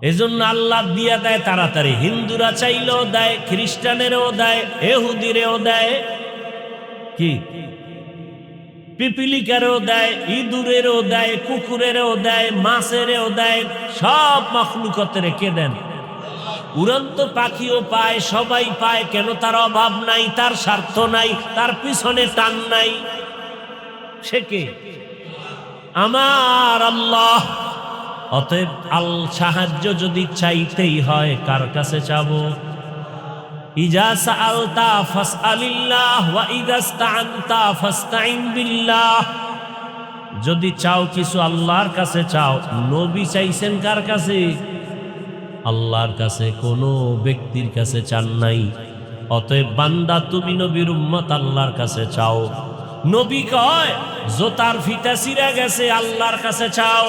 এজন্য আল্লাহ দিয়া দেয় তাড়াতাড়ি। হিন্দুরা চাইলেও দেয়, খ্রিস্টানেরও দেয়, ইহুদিরেও দেয়, কি পিপিলিকারও দেয়, ইঁদুরেরও দেয়, কুকুরেরও দেয়, মাছেরও দেয়, সব মাখলুকতের কে দেন? উড়ন্ত পাখিও পায়, সবাই পায়। কেন? তার অভাব নাই, তার স্বার্থ নাই, তার পিছনে টান নাই। সে কে? আমার আল্লাহ। অতএব সাহায্য যদি চাইতেই হয়, কার কাছে চাবো? ইজা সাআলতা ফাসআলিল্লাহ ওয়া ইযা ইসতাআনতা ফাসতাইন বিল্লাহ। যদি চাও কিছু আল্লাহর কাছে চাও। নবী চাইছেন কার কাছে? আল্লাহর কাছে, কোনো ব্যক্তির কাছে চান নাই। অতএব বান্দা, তুমি নবীর উম্মত, আল্লাহর কাছে চাও। নবী কয় জোতার ফিতা ছিঁড়ে গেছে, আল্লাহর কাছে চাও,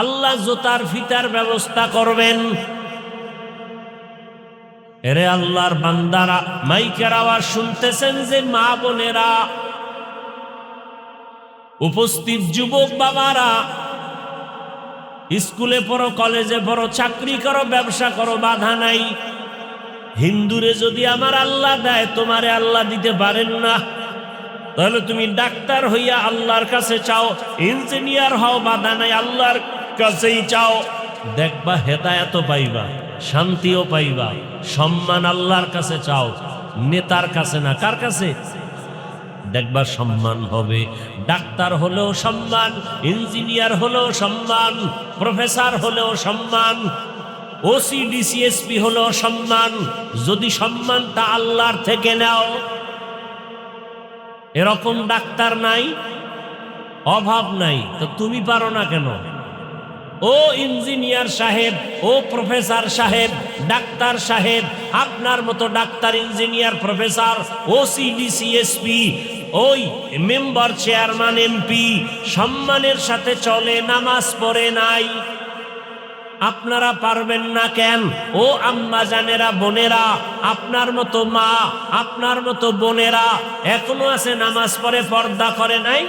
আল্লাহ জোতার ফিতার ব্যবস্থা করবেন। এরে আল্লাহর বান্দারা, মাইকের আওয়াজ শুনতেছেন যে মা বোনেরা, উপস্থিত যুবক বাবারা, স্কুলে পড়ো, কলেজে পড়ো, চাকরি করো, ব্যবসা করো, বাধা নাই। হিন্দুরে যদি আমার আল্লাহ দেয়, তোমারে আল্লাহ দিতে পারেন না, তাহলে তুমি ডাক্তার হইয়া আল্লাহর কাছে চাও, ইঞ্জিনিয়ার হও, বাধা নাই, আল্লাহর কাছেই চাও। দেখবা হেদায়েত পাইবা, শান্তিও পাইবা, সম্মান আল্লাহর কাছে চাও, নেতার কাছে না। কার কাছে? দেখবা সম্মান হবে। ডাক্তার হলেও সম্মান, ইঞ্জিনিয়ার হলেও সম্মান, প্রফেসর হলেও সম্মান, ওসি ডিসিএসপি হলেও সম্মান। যদি সম্মানটা আল্লাহর থেকে নাও, এরকম ডাক্তার নাই, অভাব নাই, তো তুমি পারো না কেন? ও ইঞ্জিনিয়ার সাহেব, ও প্রফেসর সাহেব, ডাক্তার সাহেব, আপনার মতো doctor, engineer, professor, OC DC SP, ওই মেম্বার, চেয়ারম্যান, এমপি সম্মানের সাথে চলে, নামাজ পড়ে নাই, আপনারা পারবেন না কেন? ও আম্মা জানেরা, বোনেরা, আপনার মতো মা, আপনার মতো বোনেরা এখনো আছে নামাজ পড়ে, পর্দা করে নাই।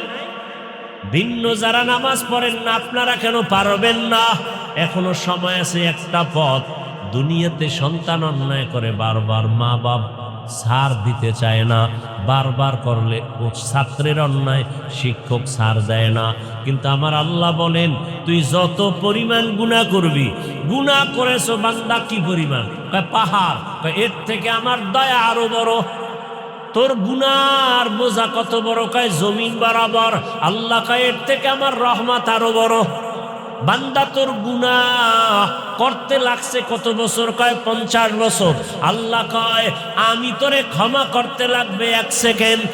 ভিন্ন যারা নামাজ পড়েন না, আপনারা কেন পারবেন না? এখনো সময় আছে, একটা পথ। দুনিয়াতে সন্তান অন্যায় করে, বারবার মা বাপ ছাড় দিতে চায় না, বারবার করলে ও ছাত্রের অন্যায় শিক্ষক ছাড় দেয় না। কিন্তু আমার আল্লাহ বলেন, তুই যত পরিমাণ গুনাহ করবি, গুনাহ করেছো বান্দা কি পরিমাণ? পাহাড়। এর থেকে আমার দয়া আরো বড়। তোর গুনার বোঝা কত বড়? কয় জমিন বরাবর। আল্লাহ কয় এর থেকে আমার রহমত আরো বড়। বান্দা তোর গুনাহ করতে লাগছে কত বছর? কয় 50 বছর। আল্লাহ কয় আমি তোরে ক্ষমা করতে লাগবে 1 সেকেন্ড।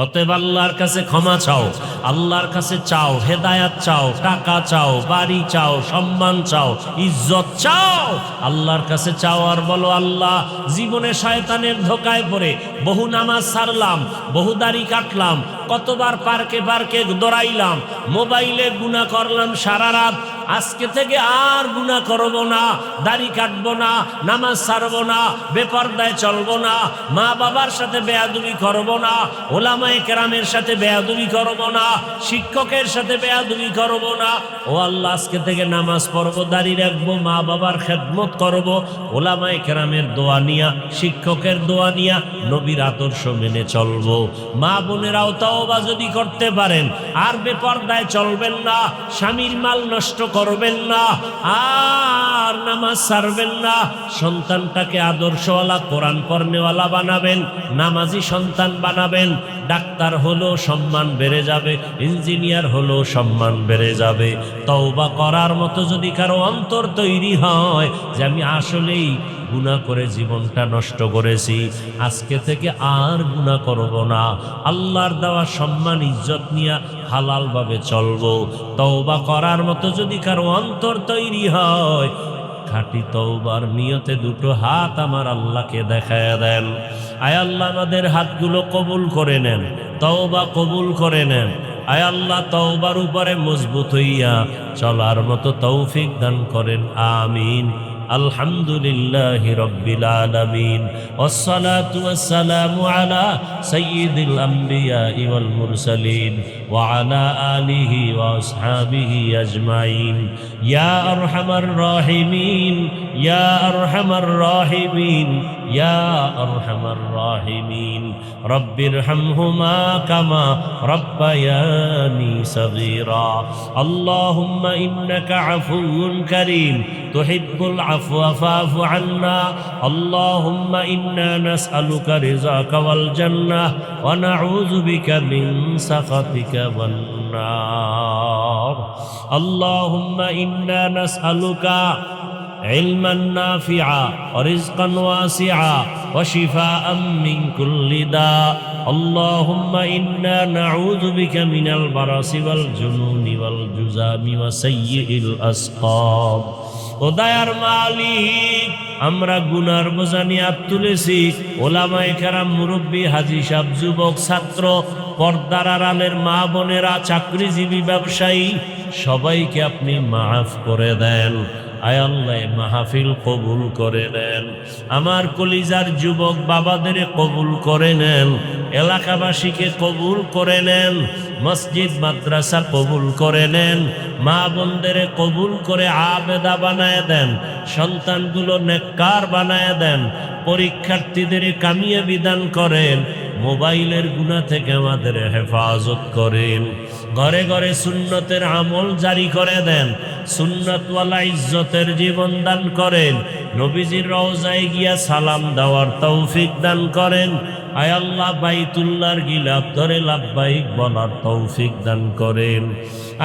অতএব আল্লাহর কাছে ক্ষমা চাও, আল্লাহর কাছে চাও, হেদায়াত চাও, টাকা চাও, বাড়ি চাও, সম্মান চাও, ইজ্জত চাও, আল্লাহর কাছে চাও। আর বলো, আল্লাহ, জীবনে শয়তানের ধোকায় পড়ে বহু নামাজ ছাড়লাম, বহু দাড়ি কাটলাম, কতবার পার্কে পার্কে দৌড়াইলাম, মোবাইলে গুনাহ করলাম সারা রাত। আজকে থেকে আর গুনাহ করব না, দাড়ি কাটবো না, নামাজ ছাড়বো না, বেপরদায় চলবো না, মা বাবার সাথে বেয়াদবি করব না, ওলামায়ে কেরামের সাথে বেয়াদবি করব না, শিক্ষকের সাথে বেয়াদবি করব না। ও আল্লাহ, আজকে থেকে নামাজ পড়বো, দাড়ি রাখবো, মা বাবার খেদমত করব, ওলামায়ে কেরামের দোয়া নিয়া, শিক্ষকের দোয়া নিয়া, নবীর আদর্শ মেনে চলবো। মা বোনেরাও তওবা যদি করতে পারেন, আর বেপরদায় চলবেন না, স্বামীর মাল নষ্ট করবেন না, আর নামাজ ছাড়বেন না, সন্তানটাকে আদর্শওয়ালা, কোরআন পড়নেওয়ালা বানাবেন, নামাজি সন্তান বানাবেন। ডাক্তার হলেও সম্মান বেড়ে যাবে, ইঞ্জিনিয়ার হলেও সম্মান বেড়ে যাবে। তওবা করার মতো যদি কারো অন্তর তৈরি হয় যে আমি আসলেই গুনাহ করে জীবনটা নষ্ট করেছি, আজকে থেকে আর গুনাহ করব না, আল্লাহর দেওয়া সম্মান ইজ্জত নিয়ে হালালভাবে চলবো, তওবা করার মতো যদি কারো অন্তর তৈরি হয়, খাঁটি তওবার নিয়তে দুটো হাত আমার আল্লাহকে দেখায়া দেন। আয় আল্লাহ, আমাদের হাতগুলো কবুল করে নেন, তওবা কবুল করে নেন। আয় আল্লাহ, তওবার উপরে মজবুত হইয়া চলার মতো তৌফিক দান করেন। আমিন। আলহামদুলিল্লাহি রাব্বিল আলামিন, ওয়াসসালাতু ওয়াসসালামু আলা সাইয়্যিদিল আমবিয়া ওয়াল মুরসালিন ওয়া আলা আলিহি ওয়া আসহাবিহি আজমাইন। ইয়া আরহামার রাহিমিন, ইয়া আরহামার রাহিমিন, ইয়া আরহামার রাহিমিন। রব্বিরহামহুমা কামা রাব্বায়ানি সগীরা। আল্লাহুম্মা ইন্নাকা আফুউন কারীম তুহিব্বুল আফওয়া ফা'ফু আন্না। আল্লাহুম্মা ইন্না নাসআলুকা রিযাকা ওয়াল জান্নাহ ওয়া নাউযু বিকা মিন সাখাতিকা ওয়ান নার। আল্লাহুম্মা ইন্না নাসআলুকা علما نافعا ورزقا واسعا وشفاء من كل داء. اللهم إنا نعوذ بك من البرص والجنون والجذام وسيء الأسقام. ও দয়ার মালিক, আমরা গুনার বোঝা নিয়ে হাত তুলেছি। ওলামায়ে কেরাম, মুরব্বী, হাজী সাহেব, যুবক, ছাত্র, পর্দার আড়ালের মা বোনেরা, চাকরিজীবী, ব্যবসায়ী, সবাইকে আপনি মাফ করে দেন। আয় আল্লাহ এই মাহফিল কবুল করে নেন। আমার কলিজার যুবক বাবাদের কবুল করে নেন, এলাকাবাসীকে কবুল করে নেন, মসজিদ মাদ্রাসা কবুল করে নেন, মা বোনদের কবুল করে আবেদা বানায় দেন, সন্তানগুলো নেককার বানায় দেন, পরীক্ষার্থীদের কামিয়াবি দান করেন, মোবাইলের গুনাহ থেকে আমাদের হেফাজত করেন, ঘরে ঘরে সুন্নতের আমল জারি করে দেন, সুন্নতওয়ালা ইজ্জতের জীবন দান করেন, নবীজির রওজায় গিয়া সালাম দেওয়ার তৌফিক দান করেন। আয় আল্লাহ বাইতুল্লাহর গিলাফ ধরে লাব্বাইক বলার তৌফিক দান করেন।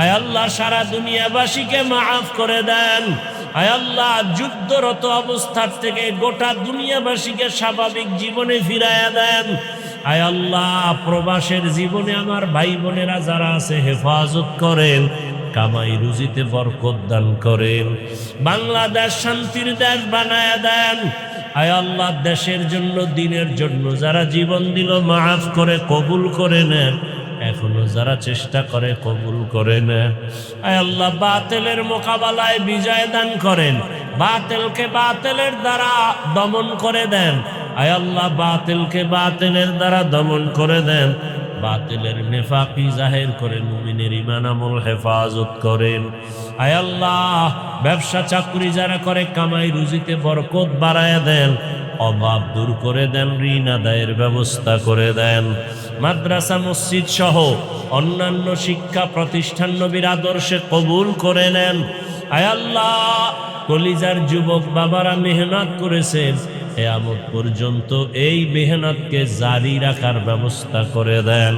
আয় আল্লাহ সারা দুনিয়াবাসীকে মাফ করে দেন। আয় আল্লাহ যুদ্ধরত অবস্থার থেকে গোটা দুনিয়াবাসীকে স্বাভাবিক জীবনে ফিরাইয়া দেন। আয় আল্লাহ প্রবাসের জীবনে আমার ভাই বোনেরা যারা আছে হেফাজত করেন, কামাই রুজিতে বরকত দান করেন, বাংলাদেশ শান্তির দেশ বানায়া দেন। আয় আল্লাহ দেশের জন্য দিনের জন্য যারা জীবন দিল মাফ করে কবুল করে নেন, এখনো যারা চেষ্টা করে কবুল করে নেন। আয় আল্লাহ বাতিলের মোকাবেলায় বিজয় দান করেন, বাতিলকে বাতিলের দ্বারা দমন করে দেন। আয় আল্লাহ বাতিলকে বাতিলের দ্বারা দমন করে দেন, বাতিলের নেফাকি জাহির করে মুমিনের ঈমান আমল হেফাজত করেন। আয় আল্লাহ ব্যবসা চাকরি যারা করে কামাই রুজিতে বরকত বাড়ায় দেন, অভাব দূর করে দেন, ঋণ আদায়ের ব্যবস্থা করে দেন। মাদ্রাসা মসজিদ সহ অন্যান্য শিক্ষা প্রতিষ্ঠান নবীর আদর্শে কবুল করে নেন। আয় আল্লাহ কলিজার যুবক বাবারা মেহনত করেছেন, কিয়ামত পর্যন্ত এই মেহনতকে জারি রাখার ব্যবস্থা করে দেন।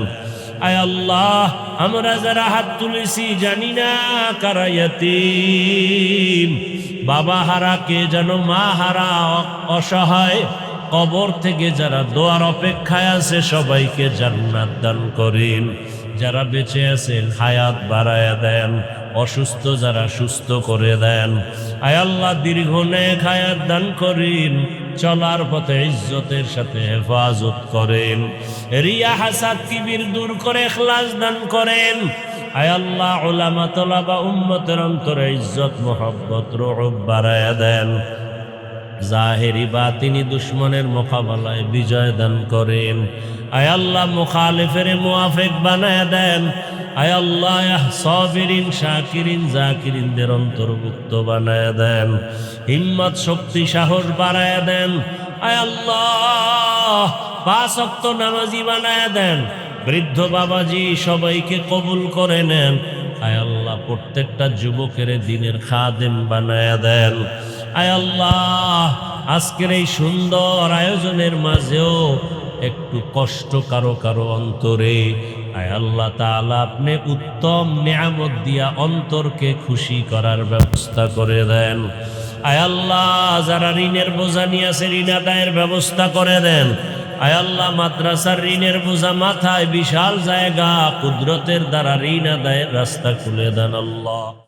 আয় আল্লাহ আমরা যারা হাত তুলেছি জানি না কারা ইয়াতীম, বাবা হারা কে যেন, মা হারা অসহায়, কবর থেকে যারা দোয়ার অপেক্ষায় আছে সবাইকে জান্নাত দান করেন। যারা বেঁচে আছেন হায়াত বাড়ায়া দেন, অসুস্থ যারা সুস্থ করে দেন। আয় আল্লাহ দীর্ঘ নেক হায়াত দান করেন, চলার পথে ইজ্জতের সাথে হেফাজত করেন, রিয়া হাসাদ কিবির দূর করে ইখলাস দান করেন। আয় আল্লাহ উলামা তলাবা উম্মতের অন্তরে ইজ্জত মোহাব্বত রুহ বাড়ায়া দেন, জাহেরি বাতিনি দুশ্মনের মোকাবেলায় বিজয় দান করেন। আয় আল্লাহ মুখালিফের মুআফিক বানায়া দেন। আয় আল্লাহ সাবিরিন শাকিরিন জাকিরিনদের অন্তর্ভুক্ত বানায়া দেন, হিম্মত শক্তি সাহস বাড়ায়া দেন। আয় আল্লাহ 5 ওয়াক্ত নামাজি বানায়া দেন, বৃদ্ধ বাবাজি সবাইকে কবুল করে নেন। আয় আল্লাহ প্রত্যেকটা যুবকের দিনের খাদেম বানায়া দেন। আয় আল্লাহ আজকের এই সুন্দর আয়োজনের মাঝেও একটু কষ্ট কারো কারো অন্তরে, আয় আল্লাহ তাআলা আপনি উত্তম নিয়ামত দিয়া অন্তরকে খুশি করার ব্যবস্থা করে দেন। আয় আল্লাহ যারা ঋণের বোঝা নিয়ে আছে ঋণ আদায়ের ব্যবস্থা করে দেন। আয় আল্লাহ মাদ্রাসার ঋণের বোঝা মাথায়, বিশাল জায়গা কুদরতের দ্বারা ঋণ আদায়ের রাস্তা খুলে দেন আল্লাহ।